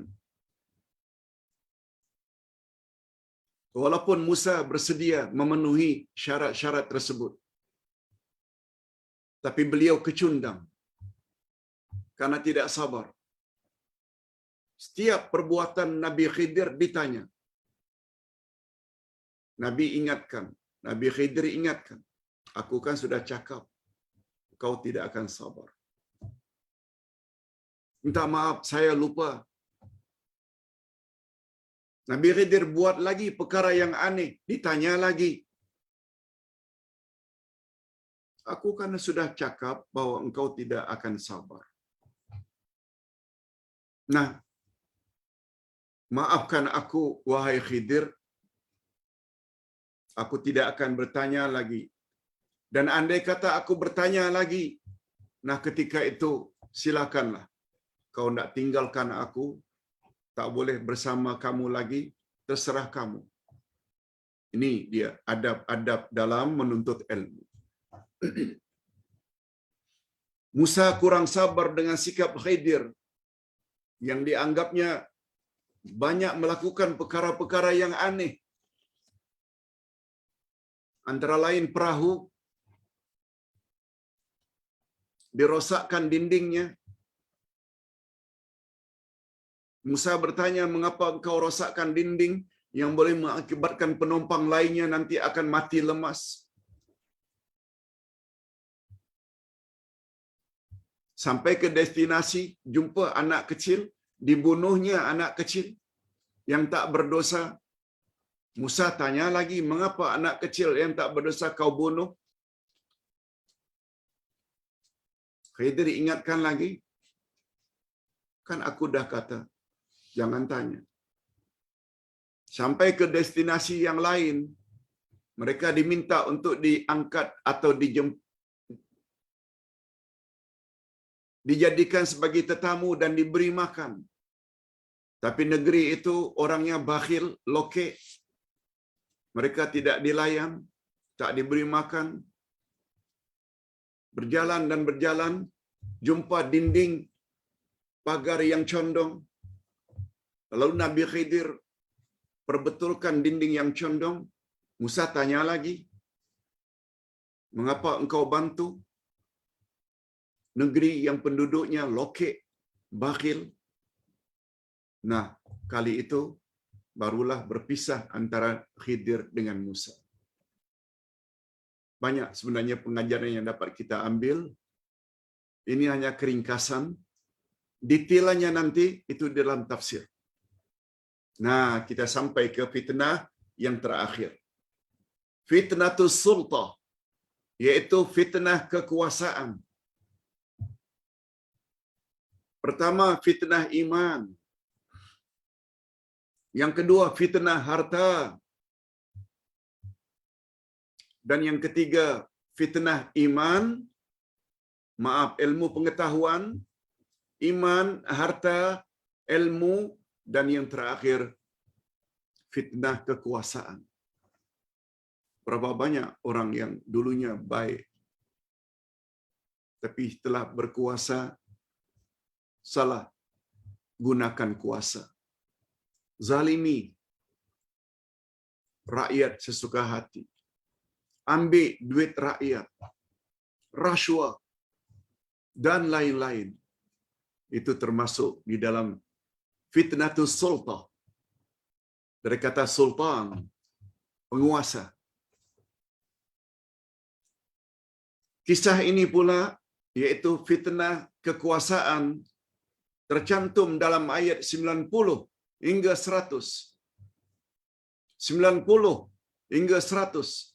walaupun Musa bersedia memenuhi syarat-syarat tersebut, tapi beliau kecundang karena tidak sabar. Setiap perbuatan Nabi Khidir ditanya. Nabi ingatkan, Nabi Khidir ingatkan, aku kan sudah cakap, kau tidak akan sabar. Minta maaf, saya lupa. Nabi Khidir buat lagi perkara yang aneh, ditanya lagi. Aku kan sudah cakap bahwa engkau tidak akan sabar. Nah, maafkan aku, wahai Khidir, aku tidak akan bertanya lagi. Dan andai kata aku bertanya lagi, nah ketika itu silakanlah. Kau nak tinggalkan aku, tak boleh bersama kamu lagi, terserah kamu. Ini dia adab-adab dalam menuntut ilmu. Musa kurang sabar dengan sikap Khidir yang dianggapnya banyak melakukan perkara-perkara yang aneh. Antara lain perahu dirosakkan dindingnya. Musa bertanya, mengapa engkau rosakkan dinding yang boleh mengakibatkan penumpang lainnya nanti akan mati lemas? Sampai ke destinasi, jumpa anak kecil, dibunuhnya anak kecil yang tak berdosa. Musa tanya lagi, mengapa anak kecil yang tak berdosa kau bunuh? Khidir ingatkan lagi, kan aku dah kata, jangan tanya. Sampai ke destinasi yang lain, mereka diminta untuk diangkat atau dijadikan sebagai tetamu dan diberi makan. Tapi negeri itu orangnya bakhil, lokek. Mereka tidak dilayan, tak diberi makan. Berjalan dan berjalan, jumpa dinding pagar yang condong. Lalu Nabi Khidir perbetulkan dinding yang condong. Musa tanya lagi, mengapa engkau bantu negeri yang penduduknya lokek, bakhil? Nah, kali itu barulah berpisah antara Khidir dengan Musa. Banyak sebenarnya pengajaran yang dapat kita ambil. Ini hanya keringkasan. Detailnya nanti itu dalam tafsir. Nah, kita sampai ke fitnah yang terakhir. Fitnatus sultah, yaitu fitnah kekuasaan. Pertama, fitnah iman. Yang kedua, fitnah harta. Dan yang ketiga, fitnah iman, ilmu pengetahuan, iman, harta, ilmu, dan yang terakhir, fitnah kekuasaan. Berapa banyak orang yang dulunya baik, tapi setelah berkuasa, salah gunakan kuasa. Zalimi rakyat sesuka hati. Ambil duit rakyat. Rasuah. Dan lain-lain. Itu termasuk di dalam fitnatus sultah. Dari kata sultan, penguasa. Kisah ini pula, yaitu fitnah kekuasaan, tercantum dalam ayat 90 hingga 100. 90 hingga 100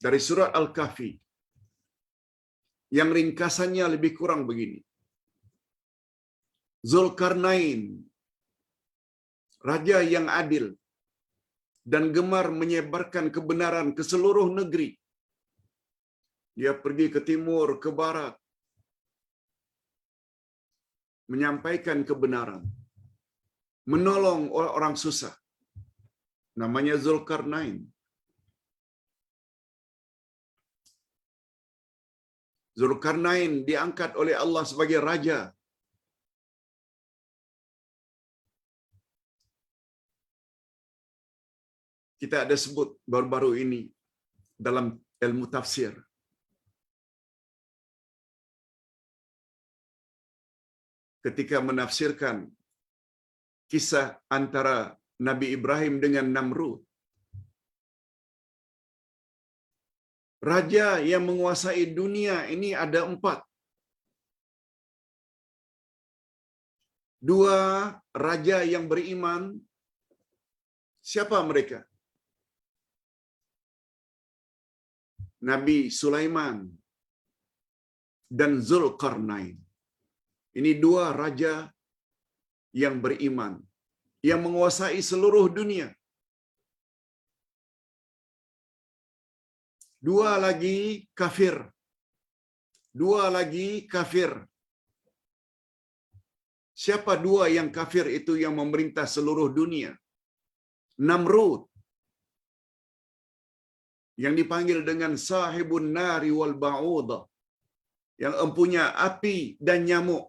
dari surat Al-Kahfi. Yang ringkasannya lebih kurang begini. Zulkarnain, raja yang adil dan gemar menyebarkan kebenaran ke seluruh negeri. Dia pergi ke timur, ke barat, menyampaikan kebenaran, menolong orang susah. Namanya Zulkarnain. Zulkarnain diangkat oleh Allah sebagai raja. Kita ada sebut baru-baru ini dalam ilmu tafsir. Ketika menafsirkan kisah antara Nabi Ibrahim dengan Namrud. Raja yang menguasai dunia ini ada 4. 2 raja yang beriman. Siapa mereka? Nabi Sulaiman dan Zulkarnain. Ini 2 raja yang beriman, yang menguasai seluruh dunia. 2 lagi kafir. 2 lagi kafir. Siapa 2 yang kafir itu yang memerintah seluruh dunia? Namrud, yang dipanggil dengan sahibun nari wal ba'udah, yang empunya api dan nyamuk.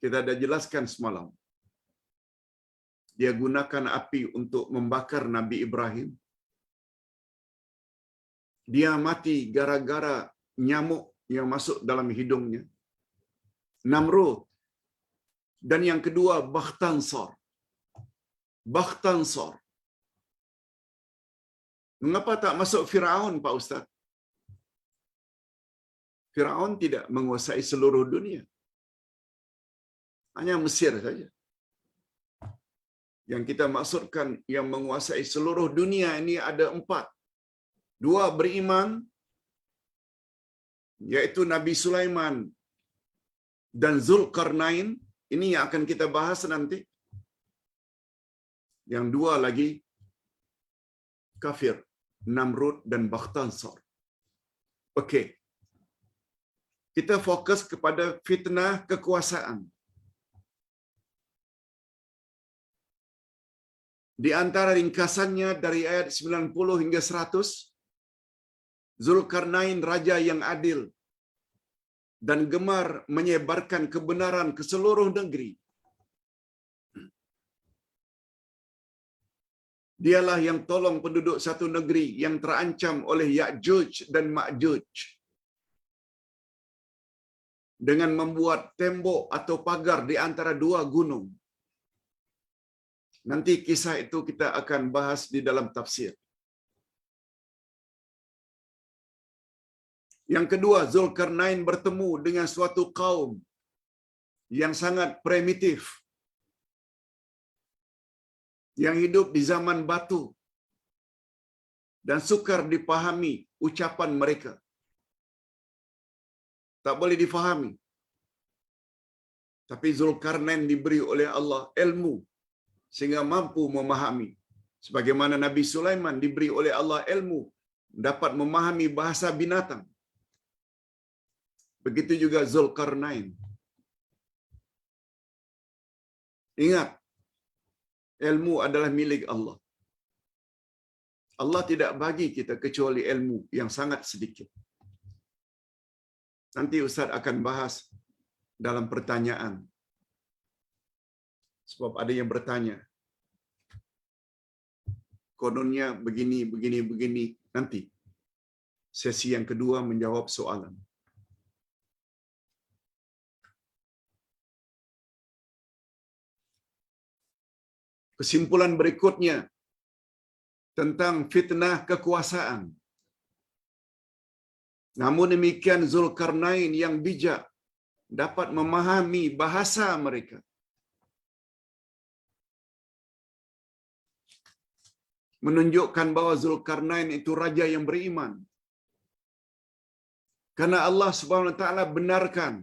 Kita dah jelaskan semalam. Dia gunakan api untuk membakar Nabi Ibrahim. Dia mati gara-gara nyamuk yang masuk dalam hidungnya. Namrud. Dan yang kedua Bakhtansar. Bakhtansar. Mengapa tak masuk Firaun, Pak Ustaz? Firaun tidak menguasai seluruh dunia. Hanya Mesir saja. Yang kita maksudkan yang menguasai seluruh dunia ini ada 4. 2 beriman, yaitu Nabi Sulaiman dan Zulkarnain. Ini yang akan kita bahas nanti. Yang 2 lagi kafir, Namrud dan Bakhtansar. Okey. Kita fokus kepada fitnah kekuasaan. Di antara ringkasannya dari ayat 90 hingga 100, Zulkarnain raja yang adil dan gemar menyebarkan kebenaran ke seluruh negeri. Dialah yang tolong penduduk satu negeri yang terancam oleh Ya'juj dan Ma'juj dengan membuat tembok atau pagar di antara 2 gunung. Nanti kisah itu kita akan bahas di dalam tafsir. Yang kedua, Zulkarnain bertemu dengan suatu kaum yang sangat primitif, yang hidup di zaman batu dan sukar dipahami ucapan mereka. Tak boleh difahami. Tapi Zulkarnain diberi oleh Allah ilmu sehingga mampu memahami. Sebagaimana Nabi Sulaiman diberi oleh Allah ilmu dapat memahami bahasa binatang. Begitu juga Zulkarnain. Ingat, ilmu adalah milik Allah. Allah tidak bagi kita kecuali ilmu yang sangat sedikit. Nanti Ustaz akan bahas dalam pertanyaan. Sebab ada yang bertanya, kononnya begini. Nanti sesi yang kedua menjawab soalan. Kesimpulan berikutnya tentang fitnah kekuasaan. Namun demikian Zulkarnain yang bijak dapat memahami bahasa mereka. Menunjukkan bahwa Zulkarnain itu raja yang beriman. Karena Allah Subhanahu wa taala benarkan,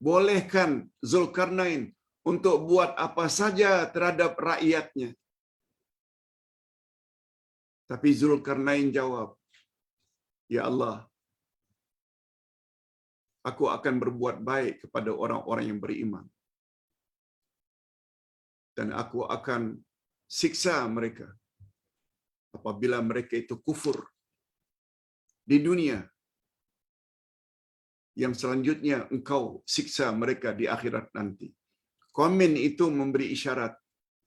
bolehkan Zulkarnain untuk buat apa saja terhadap rakyatnya. Tapi Zulkarnain jawab, "Ya Allah, aku akan berbuat baik kepada orang-orang yang beriman. Dan aku akan siksa mereka apabila mereka itu kufur di dunia. Yang selanjutnya engkau siksa mereka di akhirat nanti." Komen itu memberi isyarat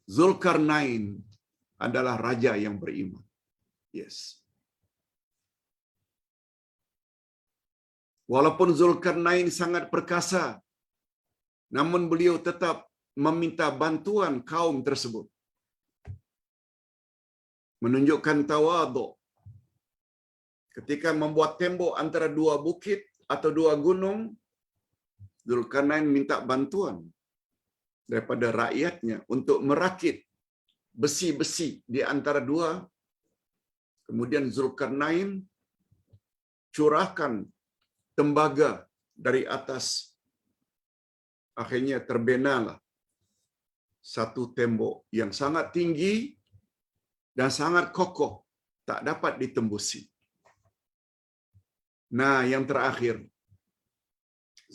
Zulkarnain adalah raja yang beriman. Yes. Walaupun Zulkarnain sangat perkasa, namun beliau tetap meminta bantuan kaum tersebut. menunjukkan tawaduk. Ketika membuat tembok antara dua bukit atau dua gunung, Zulkarnain minta bantuan daripada rakyatnya untuk merakit besi-besi di antara dua. Kemudian Zulkarnain curahkan tembaga dari atas. Akhirnya terbenalah satu tembok yang sangat tinggi dan sangat kokoh, tak dapat ditembusi. Nah, yang terakhir,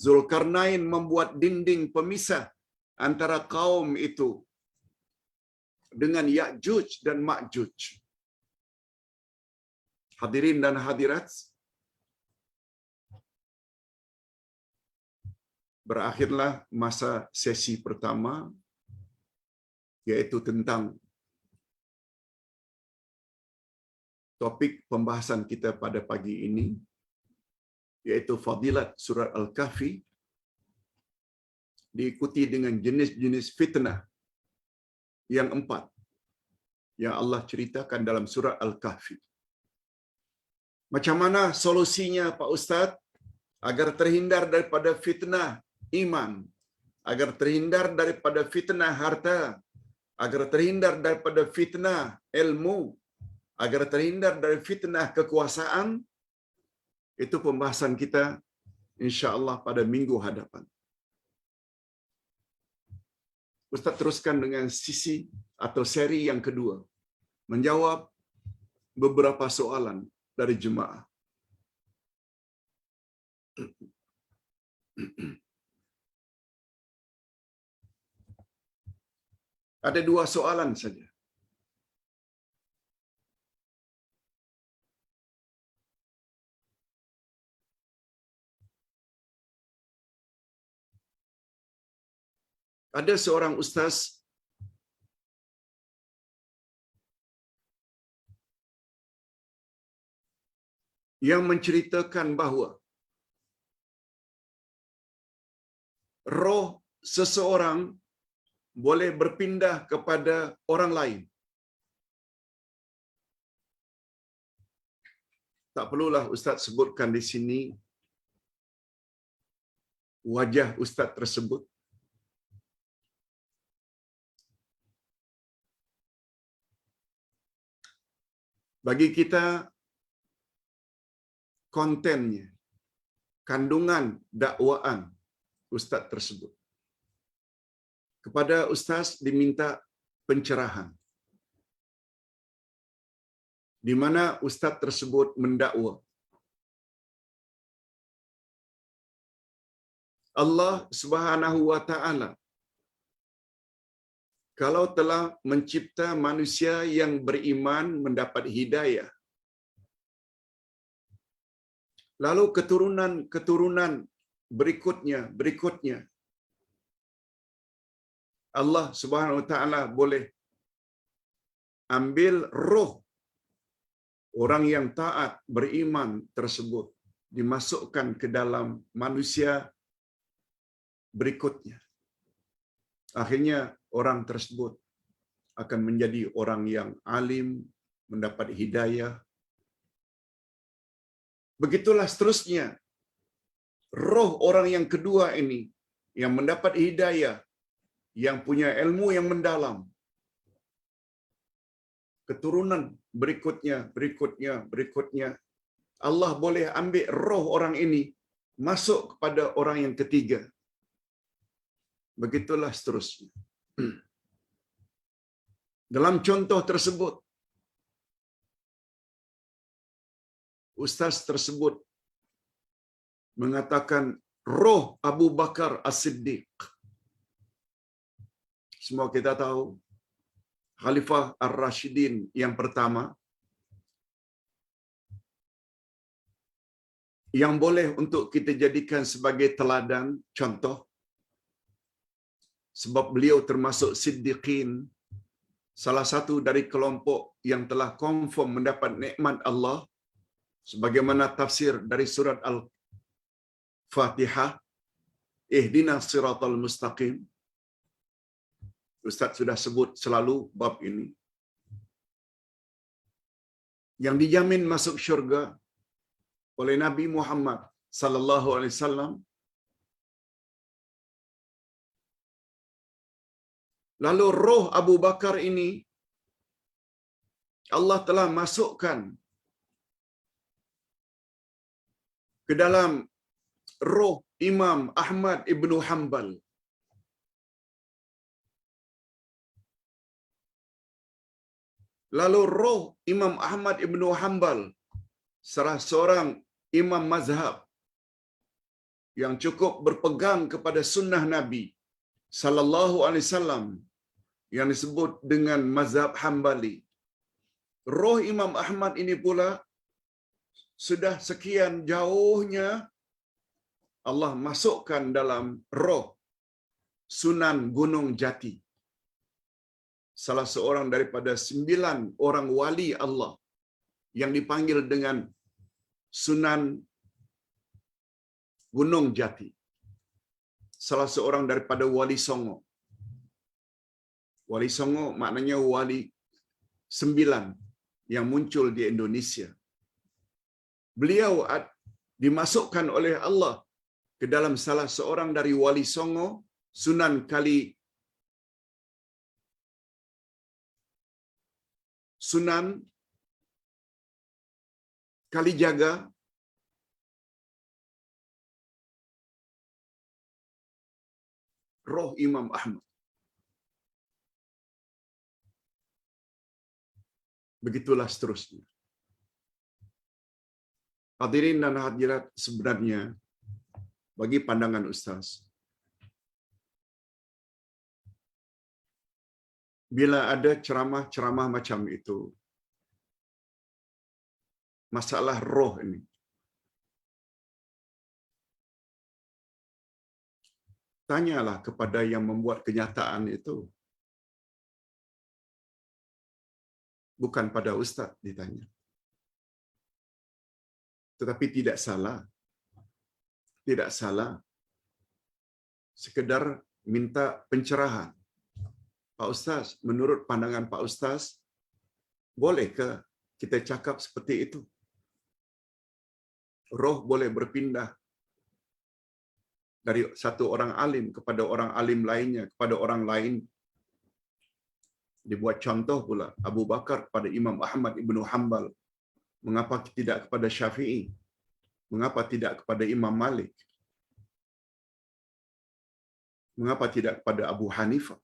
Zulkarnain membuat dinding pemisah antara kaum itu dengan Ya'juj dan Ma'juj. Hadirin dan hadirat, berakhirlah masa sesi pertama, yaitu tentang topik pembahasan kita pada pagi ini, yaitu Fadilat Surat Al-Kahfi, diikuti dengan jenis-jenis fitnah yang 4 yang Allah ceritakan dalam Surat Al-Kahfi. Macam mana solusinya Pak Ustaz agar terhindar daripada fitnah iman, agar terhindar daripada fitnah harta, agar terhindar daripada fitnah ilmu, agar terhindar dari fitnah kekuasaan? Itu pembahasan kita insya-Allah pada minggu hadapan. Ustaz teruskan dengan sisi atau seri yang kedua, menjawab beberapa soalan dari jemaah. Ada 2 soalan saja. Ada seorang ustaz yang menceritakan bahawa roh seseorang boleh berpindah kepada orang lain. Tak perlulah ustaz sebutkan di sini wajah ustaz tersebut. Bagi kita, kontennya, kandungan dakwaan ustaz tersebut. Kepada ustaz diminta pencerahan, di mana ustaz tersebut mendakwa Allah Subhanahu wa taala kalau telah mencipta manusia yang beriman mendapat hidayah, lalu keturunan berikutnya Allah Subhanahu wa taala boleh ambil roh orang yang taat beriman tersebut dimasukkan ke dalam manusia berikutnya. Akhirnya orang tersebut akan menjadi orang yang alim, mendapat hidayah. Begitulah seterusnya. Roh orang yang kedua ini yang mendapat hidayah, yang punya ilmu yang mendalam, keturunan berikutnya, Allah boleh ambil roh orang ini masuk kepada orang yang ketiga. Begitulah seterusnya. Dalam contoh tersebut, ustaz tersebut mengatakan roh Abu Bakar As-Siddiq. Semua kita tahu Khalifah Ar-Rashidin yang pertama, yang boleh untuk kita jadikan sebagai teladan, contoh, sebab beliau termasuk Siddiqin, salah satu dari kelompok yang telah confirm mendapat nikmat Allah, sebagaimana tafsir dari surat Al-Fatihah, Ihdinas siratal mustaqim. Ustaz sudah sebut selalu bab ini. yang dijamin masuk syurga oleh Nabi Muhammad sallallahu alaihi wasallam. Lalu roh Abu Bakar ini Allah telah masukkan ke dalam roh Imam Ahmad ibnu Hanbal. Lalu roh Imam Ahmad ibnu Hanbal, salah seorang imam mazhab yang cukup berpegang kepada sunnah Nabi sallallahu alaihi wasallam, yang disebut dengan mazhab Hambali. Roh Imam Ahmad ini pula sudah sekian jauhnya Allah masukkan dalam roh Sunan Gunung Jati, salah seorang daripada 9 orang wali Allah yang dipanggil dengan Sunan Gunung Jati, salah seorang daripada Wali Songo. Wali Songo maknanya wali 9 yang muncul di Indonesia. Beliau dimasukkan oleh Allah ke dalam salah seorang dari Wali Songo, Sunan Kalijaga, roh Imam Ahmad. Begitulah seterusnya. Hadirin dan hadirat, sebenarnya bagi pandangan Ustaz, bila ada ceramah-ceramah macam itu, masalah roh ini, tanyalah kepada yang membuat kenyataan itu. Bukan pada Ustaz ditanya. Tetapi tidak salah. Tidak salah sekedar minta pencerahan. Pak Ustaz, menurut pandangan Pak Ustaz, bolehkah kita cakap seperti itu? Roh boleh berpindah dari satu orang alim kepada orang alim lainnya, kepada orang lain. Dibuat contoh pula, Abu Bakar kepada Imam Ahmad ibnu Hanbal. Mengapa tidak kepada Syafi'i? Mengapa tidak kepada Imam Malik? Mengapa tidak kepada Abu Hanifah?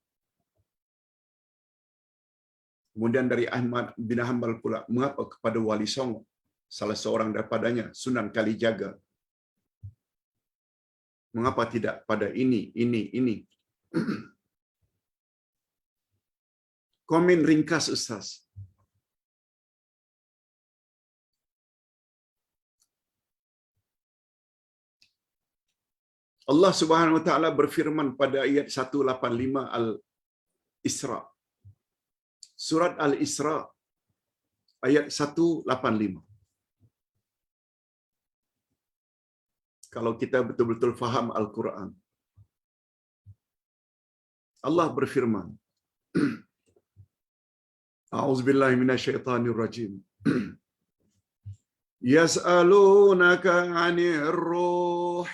Kemudian dari Ahmad bin Hanbal pula, mengapa kepada Wali Songo? Salah seorang daripadanya, Sunan Kalijaga. Mengapa tidak pada ini? Komen ringkas Ustaz. Allah Subhanahu wa taala berfirman pada ayat 185 Al-Isra. Surat Al-Isra ayat 185. Kalau kita betul-betul faham Al-Quran, Allah berfirman, A'udzubillahi minasyaitonirrajim. Yas'alunaka 'anir ruh.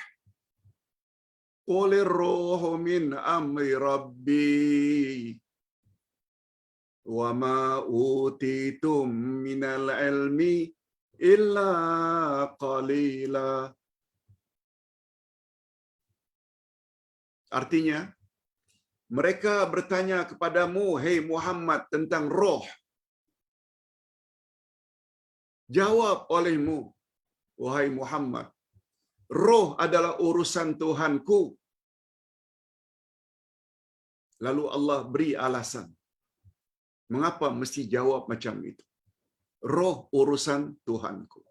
Qulir ruhu min amri rabbi. Wa ma utitum minal ilmi illa qalila. Artinya, mereka bertanya kepadamu, hei Muhammad, tentang roh. Jawab olehmu, wahai Muhammad, roh adalah urusan Tuhanku. Lalu Allah beri alasan. Mengapa mesti jawab macam itu? Roh urusan Tuhanku.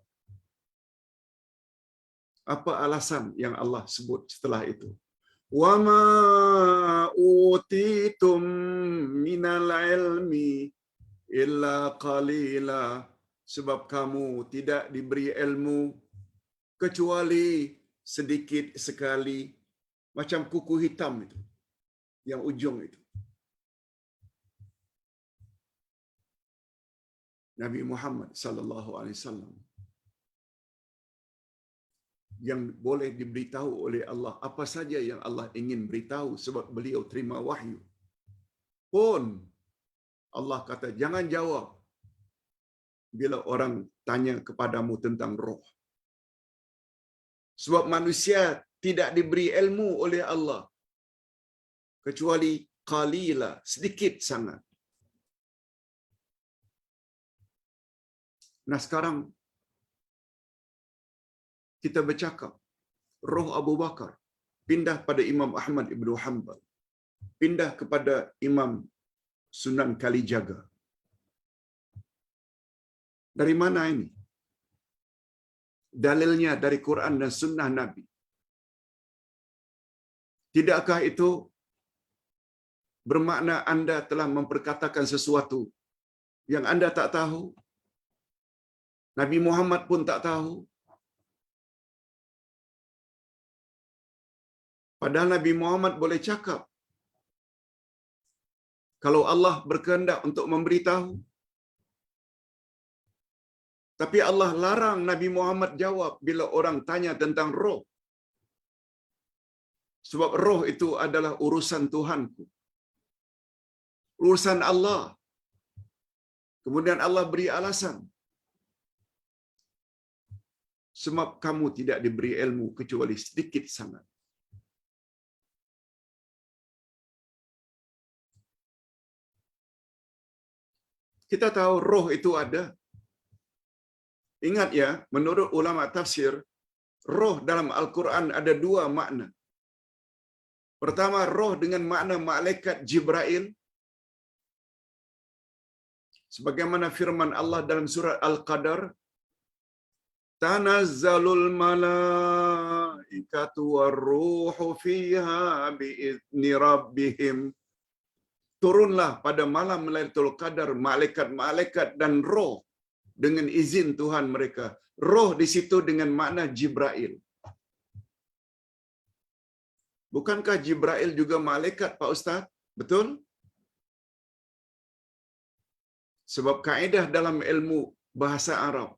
Apa alasan yang Allah sebut setelah itu? Wa ma utitum minal ilmi illa qalila. Sebab kamu tidak diberi ilmu kecuali sedikit sekali. Macam kuku hitam itu, yang ujung itu. Nabi Muhammad sallallahu alaihi wasallam yang boleh diberitahu oleh Allah apa saja yang Allah ingin beritahu sebab beliau terima wahyu. Pun Allah kata jangan jawab bila orang tanya kepadamu tentang roh. Sebab manusia tidak diberi ilmu oleh Allah kecuali qalila, sedikit sangat. Nah sekarang kita bercakap roh Abu Bakar pindah pada Imam Ahmad Ibn Hanbal, pindah kepada Imam Sunan Kalijaga. Dari mana ini? Dalilnya dari Quran dan Sunnah Nabi. Tidakkah itu bermakna anda telah memperkatakan sesuatu yang anda tak tahu? Nabi Muhammad pun tak tahu. Padahal Nabi Muhammad boleh cakap. Kalau Allah berkehendak untuk memberitahu. Tapi Allah larang Nabi Muhammad jawab bila orang tanya tentang roh. Sebab roh itu adalah urusan Tuhanku. Urusan Allah. Kemudian Allah beri alasan. Sebab kamu tidak diberi ilmu kecuali sedikit sangat. Kita tahu roh itu ada. Ingat ya, menurut ulama tafsir, roh dalam Al-Quran ada dua makna. Pertama, roh dengan makna malaikat Jibril. Sebagaimana firman Allah dalam surat Al-Qadar, Tanazzalul malaikatu warruhu fiha biizni rabbihim. Turunlah pada malam Lailatul Qadar malaikat-malaikat dan roh dengan izin Tuhan mereka. Roh di situ dengan makna Jibril. Bukankah Jibril juga malaikat, Pak Ustaz? Betul? Sebab kaedah dalam ilmu bahasa Arab,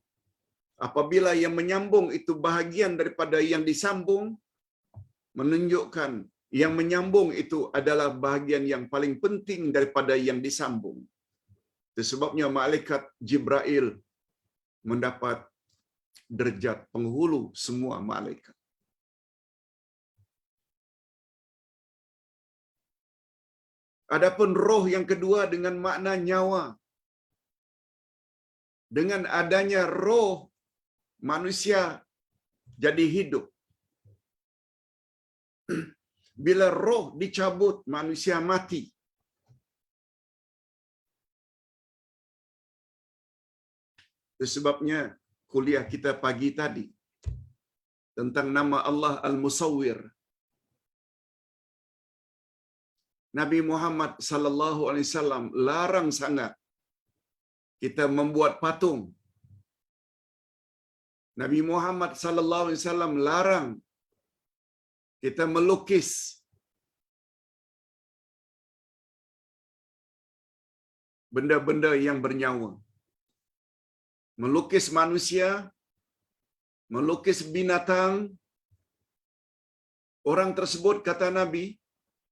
apabila yang menyambung itu bahagian daripada yang disambung, menunjukkan yang menyambung itu adalah bahagian yang paling penting daripada yang disambung. Itu sebabnya malaikat Jibril mendapat derajat penghulu semua malaikat. Adapun roh yang kedua dengan makna nyawa. Dengan adanya roh, manusia jadi hidup. Bila roh dicabut, manusia mati. Itu sebabnya kuliah kita pagi tadi tentang nama Allah Al-Musawwir. Nabi Muhammad sallallahu alaihi wasallam larang sangat kita membuat patung. Nabi Muhammad sallallahu alaihi wasallam larang kita melukis. Benda-benda yang bernyawa. Melukis manusia, melukis binatang. Orang tersebut, kata Nabi,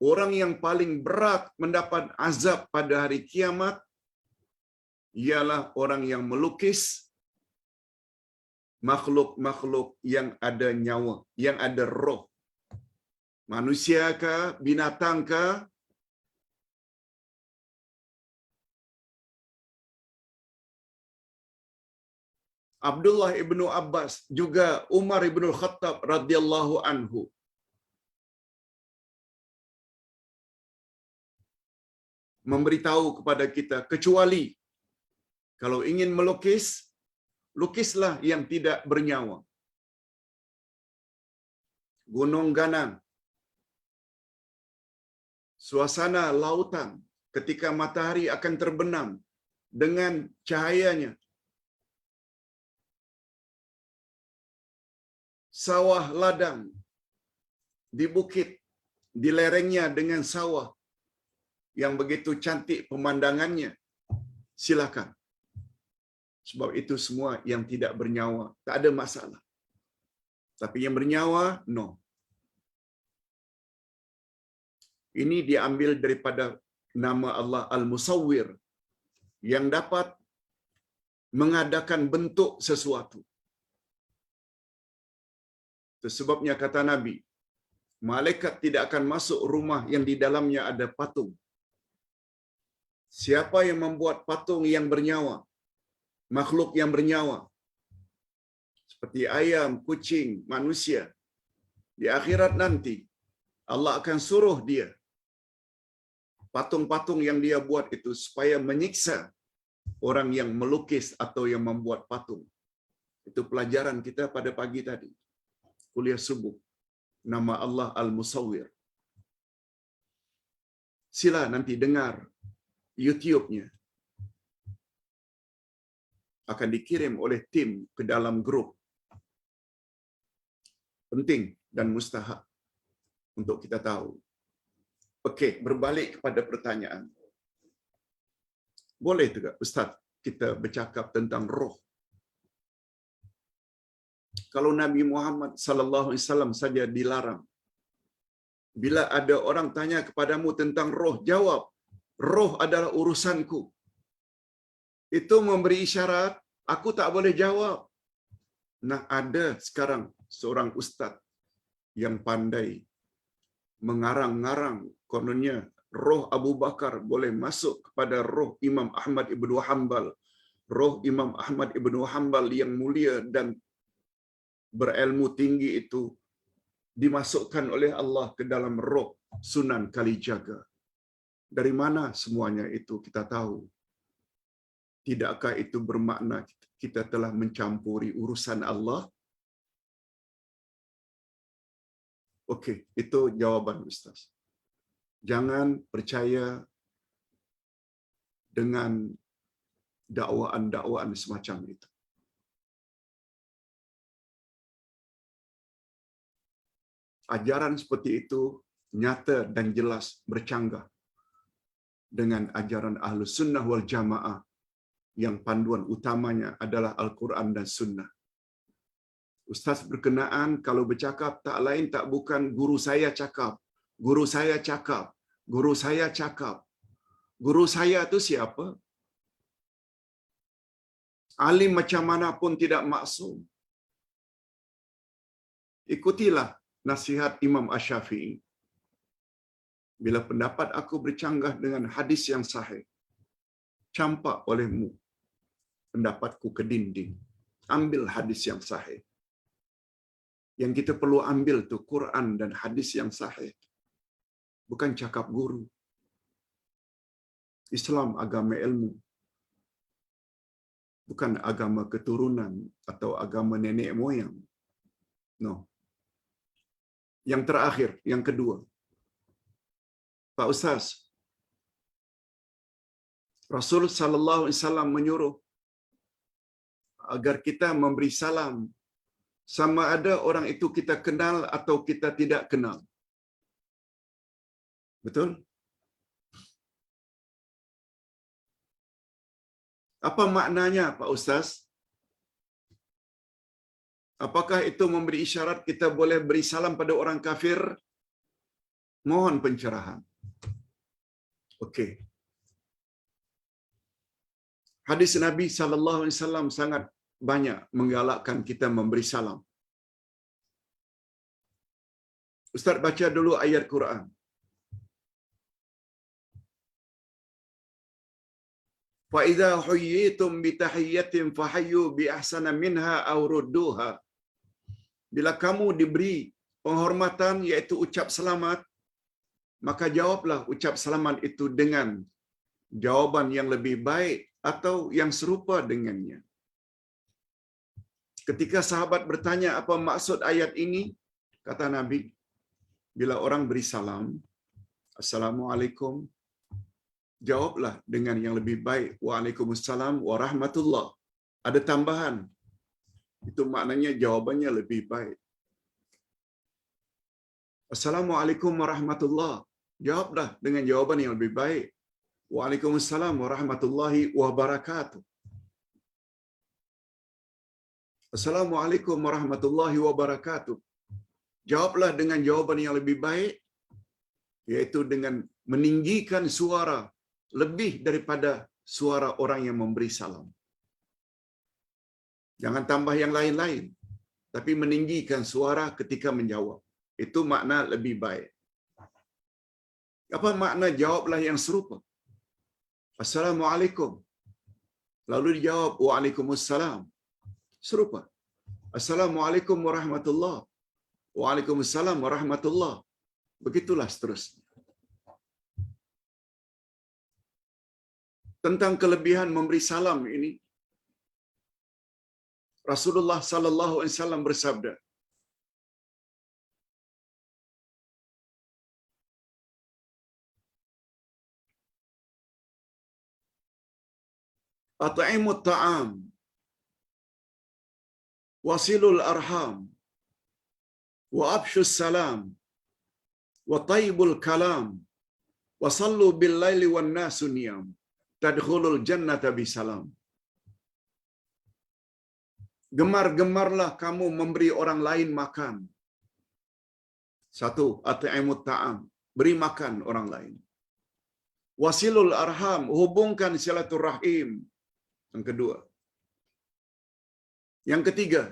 orang yang paling berat mendapat azab pada hari kiamat ialah orang yang melukis makhluk-makhluk yang ada nyawa, yang ada roh. Manusia ke, binatang ke. Abdullah ibnu Abbas, juga Umar ibnu Khattab radhiyallahu anhu memberitahu kepada kita, kecuali kalau ingin melukis, lukislah yang tidak bernyawa. Gunung ganang, suasana lautan ketika matahari akan terbenam dengan cahayanya, sawah ladang di bukit, di lerengnya dengan sawah yang begitu cantik pemandangannya, silakan. Sebab itu semua yang tidak bernyawa tak ada masalah. Tapi yang bernyawa, no. Ini diambil daripada nama Allah Al-Musawwir, yang dapat mengadakan bentuk sesuatu. Itu sebabnya kata Nabi, malaikat tidak akan masuk rumah yang di dalamnya ada patung. Siapa yang membuat patung yang bernyawa, makhluk yang bernyawa, seperti ayam, kucing, manusia, di akhirat nanti Allah akan suruh dia, patung-patung yang dia buat itu, supaya menyiksa orang yang melukis atau yang membuat patung. Itu pelajaran kita pada pagi tadi, kuliah subuh. Nama Allah Al-Musawwir. Sila nanti dengar YouTube-nya. Akan dikirim oleh tim ke dalam grup. Penting dan mustahak untuk kita tahu. Okey, berbalik kepada pertanyaan. Boleh juga Ustaz kita bercakap tentang roh? Kalau Nabi Muhammad sallallahu alaihi wasallam saja dilarang. Bila ada orang tanya kepadamu tentang roh, jawab, roh adalah urusanku. Itu memberi isyarat aku tak boleh jawab. Nah, ada sekarang seorang ustaz yang pandai mengarang-ngarang, kononnya roh Abu Bakar boleh masuk kepada roh Imam Ahmad ibnu Hanbal. Roh Imam Ahmad ibnu Hanbal yang mulia dan berilmu tinggi itu dimasukkan oleh Allah ke dalam roh Sunan Kalijaga. Dari mana semuanya itu kita tahu? Tidakkah itu bermakna kita telah mencampuri urusan Allah? Okey, itu jawaban Ustaz. Jangan percaya dengan dakwaan-dakwaan semacam itu. Ajaran seperti itu nyata dan jelas bercanggah dengan ajaran Ahlus Sunnah wal Jamaah yang panduan utamanya adalah Al-Quran dan Sunnah. Ustaz berkenaan kalau bercakap tak lain tak bukan guru saya cakap, guru saya cakap, guru saya cakap. Guru saya itu siapa? Alim macam mana pun tidak maksum. Ikutilah nasihat Imam Asy-Syafi'i. Bila pendapat aku bercanggah dengan hadis yang sahih, campak olehmu pendapatku ke dinding. Ambil hadis yang sahih. Yang kita perlu ambil tu Quran dan hadis yang sahih. Bukan cakap guru. Islam agama ilmu. Bukan agama keturunan atau agama nenek moyang. No. Yang terakhir, yang kedua. Pak Ustaz, Rasul sallallahu alaihi wasallam menyuruh agar kita memberi salam sama ada orang itu kita kenal atau kita tidak kenal. Betul? Apa maknanya Pak Ustaz? Apakah itu memberi isyarat kita boleh beri salam pada orang kafir? Mohon pencerahan. Okey. Hadis Nabi sallallahu alaihi wasallam sangat banyak menggalakkan kita memberi salam. Ustaz baca dulu ayat Quran. Fa idza huyyitum bi tahiyyatin fahayyu bi ahsana minha aw rudduha. Bila kamu diberi penghormatan iaitu ucap selamat, maka jawablah ucap selamat itu dengan jawaban yang lebih baik atau yang serupa dengannya. Ketika sahabat bertanya apa maksud ayat ini, kata Nabi, bila orang beri salam, Assalamualaikum, jawablah dengan yang lebih baik, Waalaikumsalam warahmatullah. Ada tambahan. Itu maknanya jawabannya lebih baik. Assalamualaikum warahmatullah. Jawablah dengan jawaban yang lebih baik. Waalaikumsalam warahmatullahi wabarakatuh. Assalamualaikum warahmatullahi wabarakatuh. Jawablah dengan jawaban yang lebih baik, yaitu dengan meninggikan suara lebih daripada suara orang yang memberi salam. Jangan tambah yang lain-lain, tapi meninggikan suara ketika menjawab. Itu makna lebih baik. Apa makna jawablah yang serupa? Assalamualaikum. Lalu dijawab Waalaikumsalam. Serupa. Assalamualaikum warahmatullahi. Waalaikumsalam warahmatullahi. Begitulah seterusnya. Tentang kelebihan memberi salam ini, Rasulullah sallallahu alaihi wasallam bersabda, "At'imut ta'am, wasilul arham, wa abshus salam, wa tayyibul kalam, wa sallu bil laili wan nasu niyam, tadkhulul jannata bisalam." Gemar-gemarlah kamu memberi orang lain makan. Satu, at'imut ta'am, beri makan orang lain. Wasilul arham, hubungkan silaturahim. Yang kedua. Yang ketiga,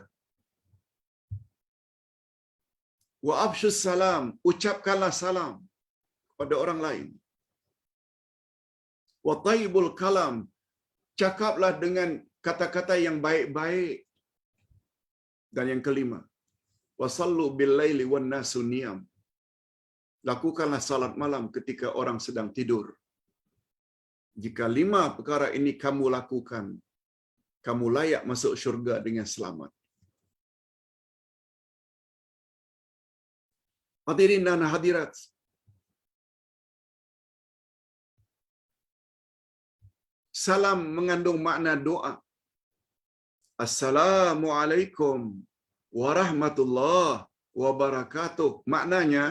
wa abshus salam, ucapkanlah salam kepada orang lain. Wa tayyibul kalam, cakaplah dengan kata-kata yang baik-baik. Dan yang kelima, wa sallu bil laili wan nasu niyam, lakukanlah salat malam ketika orang sedang tidur. Jika 5 perkara ini kamu lakukan, kamu layak masuk syurga dengan selamat. Hadirin dan hadirat, salam mengandung makna doa. Assalamualaikum warahmatullahi wabarakatuh. Maknanya,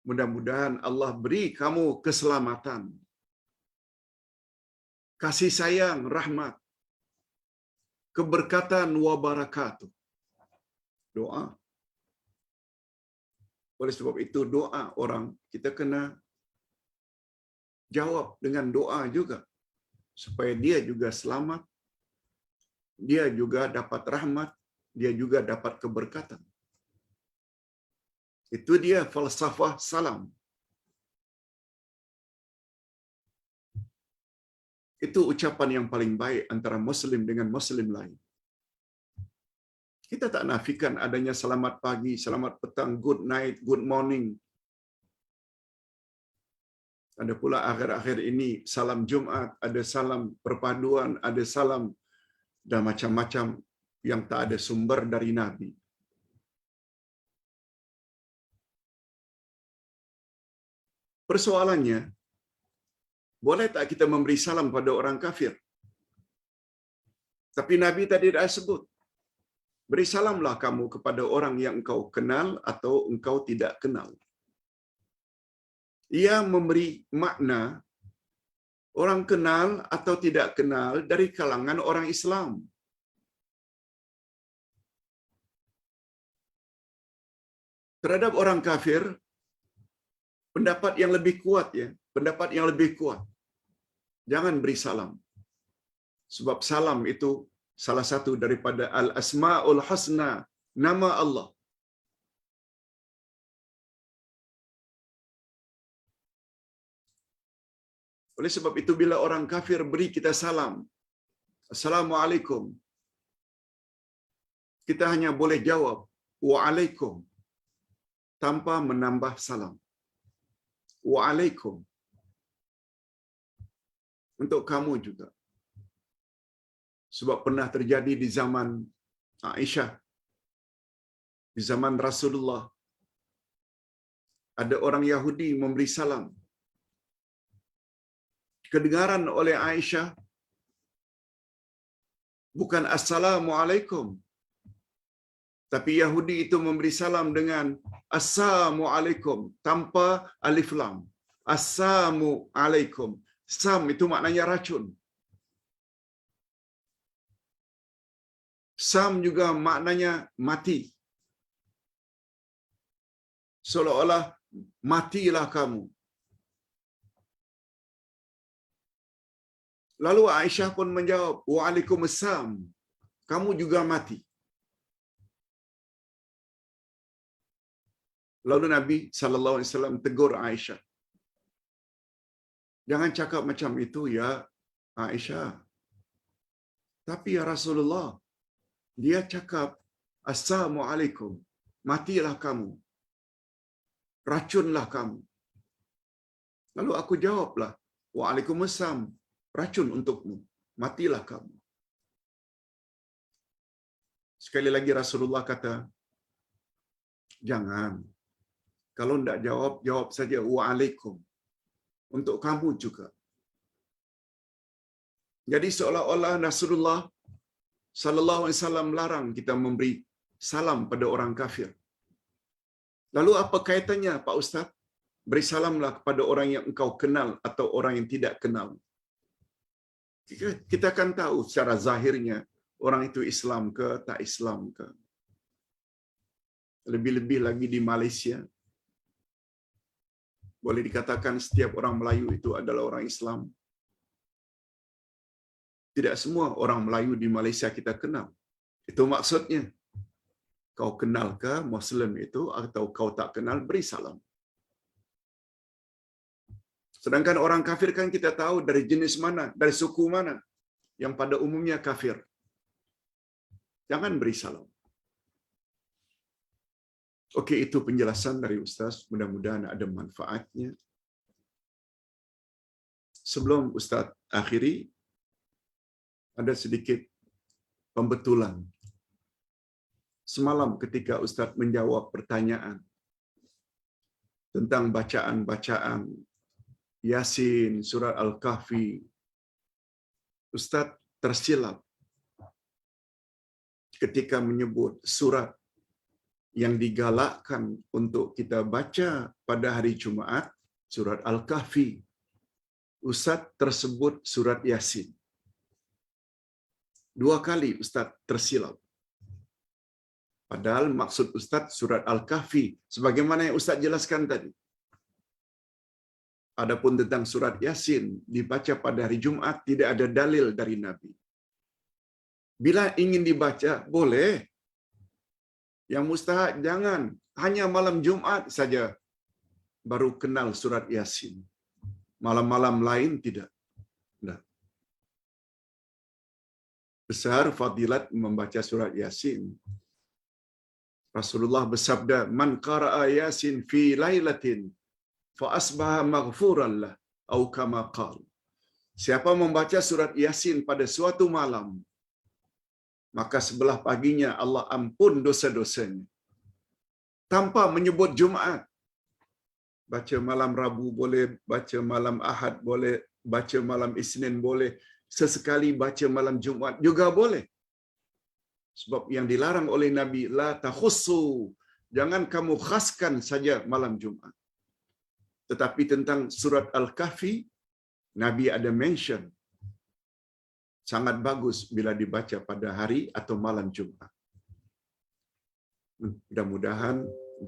mudah-mudahan Allah beri kamu keselamatan, kasih sayang, rahmat, keberkatan, wabarakatuh. Doa. Oleh sebab itu doa orang, kita kena jawab dengan doa juga, supaya dia juga selamat, dia juga dapat rahmat, dia juga dapat keberkatan. Itu dia falsafah salam. Itu ucapan yang paling baik antara Muslim dengan Muslim lain. Kita tak nafikan adanya selamat pagi, selamat petang, good night, good morning. Ada pula akhir-akhir ini salam Jumat, ada salam perpaduan, ada salam dan macam-macam yang tak ada sumber dari Nabi. Persoalannya, boleh tak kita memberi salam pada orang kafir? Tapi Nabi tadi dah sebut, beri salamlah kamu kepada orang yang engkau kenal atau engkau tidak kenal. Ia memberi makna orang kenal atau tidak kenal dari kalangan orang Islam. Terhadap orang kafir, pendapat yang lebih kuat ya, pendapat yang lebih kuat. Jangan beri salam. Sebab salam itu salah satu daripada al-asma'ul husna, nama Allah. Oleh sebab itu bila orang kafir beri kita salam, Assalamualaikum, kita hanya boleh jawab Waalaikum tanpa menambah salam. Waalaikum. Untuk kamu juga. Sebab pernah terjadi di zaman Aisyah, di zaman Rasulullah, ada orang Yahudi memberi salam. Kedengaran oleh Aisyah bukan Assalamualaikum, tapi Yahudi itu memberi salam dengan Assalamualaikum tanpa alif lam. Assalamualaikum. Sam itu maknanya racun. Sam juga maknanya mati. Seolah-olah matilah kamu. Lalu Aisyah pun menjawab, Waalaikumsalam, kamu juga mati. Lalu Nabi SAW tegur Aisyah, jangan cakap macam itu ya Aisyah. Tapi ya Rasulullah, dia cakap, Assalamualaikum, matilah kamu, racunlah kamu. Lalu aku jawablah, Waalaikumsalam, racun untukmu, matilah kamu. Sekali lagi Rasulullah kata, jangan. Kalau tidak jawab, jawab saja wa'alaikum. Untuk kamu juga. Jadi seolah-olah Rasulullah sallallahu alaihi wasallam larang kita memberi salam pada orang kafir. Lalu apa kaitannya Pak Ustaz? Beri salamlah kepada orang yang engkau kenal atau orang yang tidak kenal. Kita akan tahu secara zahirnya orang itu Islam ke tak Islam ke. Lebih-lebih lagi di Malaysia. Boleh dikatakan setiap orang Melayu itu adalah orang Islam. Tidak semua orang Melayu di Malaysia kita kenal. Itu maksudnya. Kau kenal ke Muslim itu atau kau tak kenal, beri salam. Sedangkan orang kafir kan kita tahu dari jenis mana, dari suku mana yang pada umumnya kafir. Jangan beri salam. Okey, itu penjelasan dari Ustaz. Mudah-mudahan ada manfaatnya. Sebelum Ustaz akhiri, ada sedikit pembetulan. Semalam ketika Ustaz menjawab pertanyaan tentang bacaan-bacaan Yasin, Surat Al-Kahfi, Ustaz tersilap ketika menyebut surat yang digalakkan untuk kita baca pada hari Jumaat, Surat Al-Kahfi. Ustaz tersebut Surat Yasin. 2 kali Ustaz tersilap. Padahal maksud Ustaz Surat Al-Kahfi, sebagaimana yang Ustaz jelaskan tadi. Adapun tentang Surat Yasin, dibaca pada hari Jumaat, tidak ada dalil dari Nabi. Bila ingin dibaca, boleh. Yang mustahak, jangan. Hanya malam Jumaat saja baru kenal Surat Yasin. Malam-malam lain tidak. Nah. Besar fadilat membaca Surat Yasin. Rasulullah bersabda, Man qara'a Yasin fi lailatin fa asbaha maghfuran lah, atau kama qala. Siapa membaca Surat Yasin pada suatu malam, maka sebelah paginya Allah ampun dosa-dosanya. Tanpa menyebut Jumaat. Baca malam Rabu boleh, baca malam Ahad boleh, baca malam Isnin boleh, sesekali baca malam Jumaat juga boleh. Sebab yang dilarang oleh Nabi, la takhussu, jangan kamu khaskan saja malam Jumaat. Tetapi tentang Surat Al-Kahfi, Nabi ada mention, sangat bagus bila dibaca pada hari atau malam Jumaat. Mudah-mudahan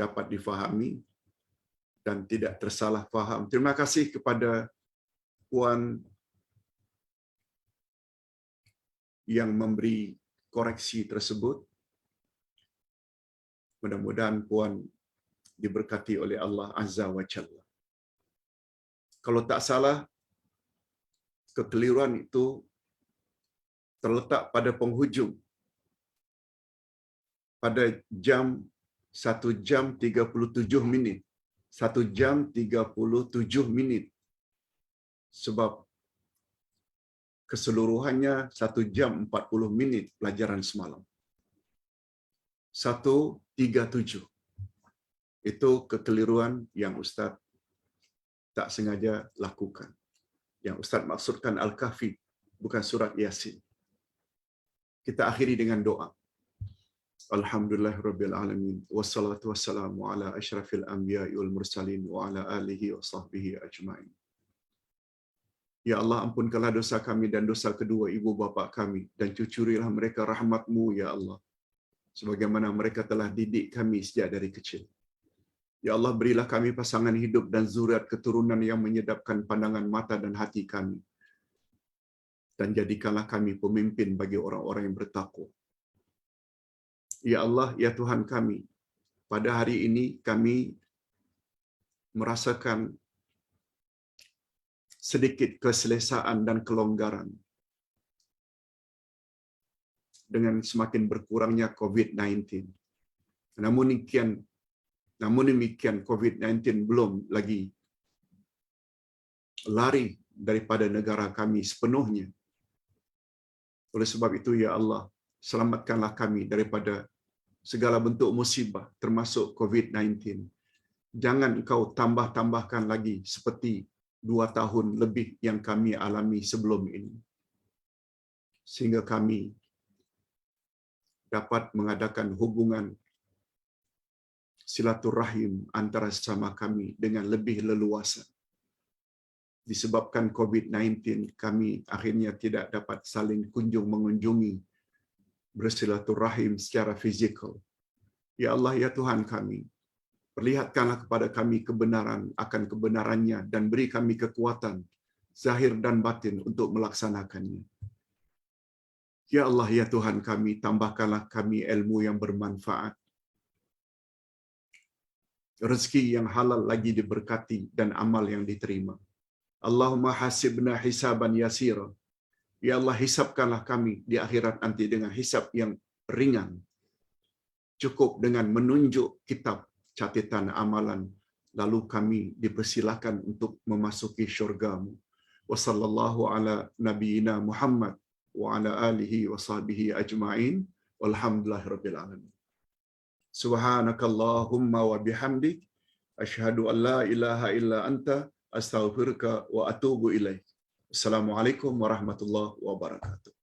dapat difahami dan tidak tersalah faham. Terima kasih kepada Puan yang memberi koreksi tersebut. Mudah-mudahan Puan diberkati oleh Allah Azza wa Jalla. Kalau tak salah, kekeliruan itu terletak pada penghujung. Pada jam 1 jam 37 minit. 1 jam 37 minit. Sebab keseluruhannya 1 jam 40 minit pelajaran semalam. 1:37. Itu kekeliruan yang Ustaz tak sengaja lakukan. Yang Ustaz maksudkan Al-Kahfi, bukan Surat Yasin. Kita akhiri dengan doa. Alhamdulillahirabbil alamin, wassalatu wassalamu ala asyrafil anbiya'i wal mursalin wa ala alihi wa sahbihi ajma'in. Ya Allah, ampunkanlah dosa kami dan dosa kedua ibu bapa kami, dan cucurilah mereka rahmat-Mu, ya Allah, sebagaimana mereka telah didik kami sejak dari kecil. Ya Allah, berilah kami pasangan hidup dan zuriat keturunan yang menyedapkan pandangan mata dan hati kami, dan jadikanlah kami pemimpin bagi orang-orang yang bertakwa. Ya Allah, ya Tuhan kami, pada hari ini kami merasakan sedikit keselesaan dan kelonggaran dengan semakin berkurangnya COVID-19. Namun demikian COVID-19 belum lagi lari daripada negara kami sepenuhnya. Oleh sebab itu, ya Allah, selamatkanlah kami daripada segala bentuk musibah termasuk COVID-19. Jangan Engkau tambah-tambahkan lagi seperti 2 tahun lebih yang kami alami sebelum ini, sehingga kami dapat mengadakan hubungan silaturahim antara sesama kami dengan lebih leluasa. Disebabkan COVID-19, kami akhirnya tidak dapat saling mengunjungi, bersilaturahim secara fizikal. Ya Allah, ya Tuhan kami, perlihatkanlah kepada kami kebenaran akan kebenarannya dan beri kami kekuatan zahir dan batin untuk melaksanakannya. Ya Allah, ya Tuhan kami, tambahkanlah kami ilmu yang bermanfaat, rezeki yang halal lagi diberkati, dan amal yang diterima. Allahumma hasibna hisaban yasira. Ya Allah, hisabkanlah kami di akhirat nanti dengan hisab yang ringan, cukup dengan menunjuk kitab catatan amalan, lalu kami dipersilakan untuk memasuki syurga-Mu. Wa sallallahu ala nabiyyina Muhammad wa ala alihi wa sahbihi ajma'in, walhamdulillahirabbil alamin. Subhanakallahumma wa bihamdik, asyhadu an la ilaha illa anta, astaghfiruka wa atubu ilaik. Assalamualaikum warahmatullahi wabarakatuh.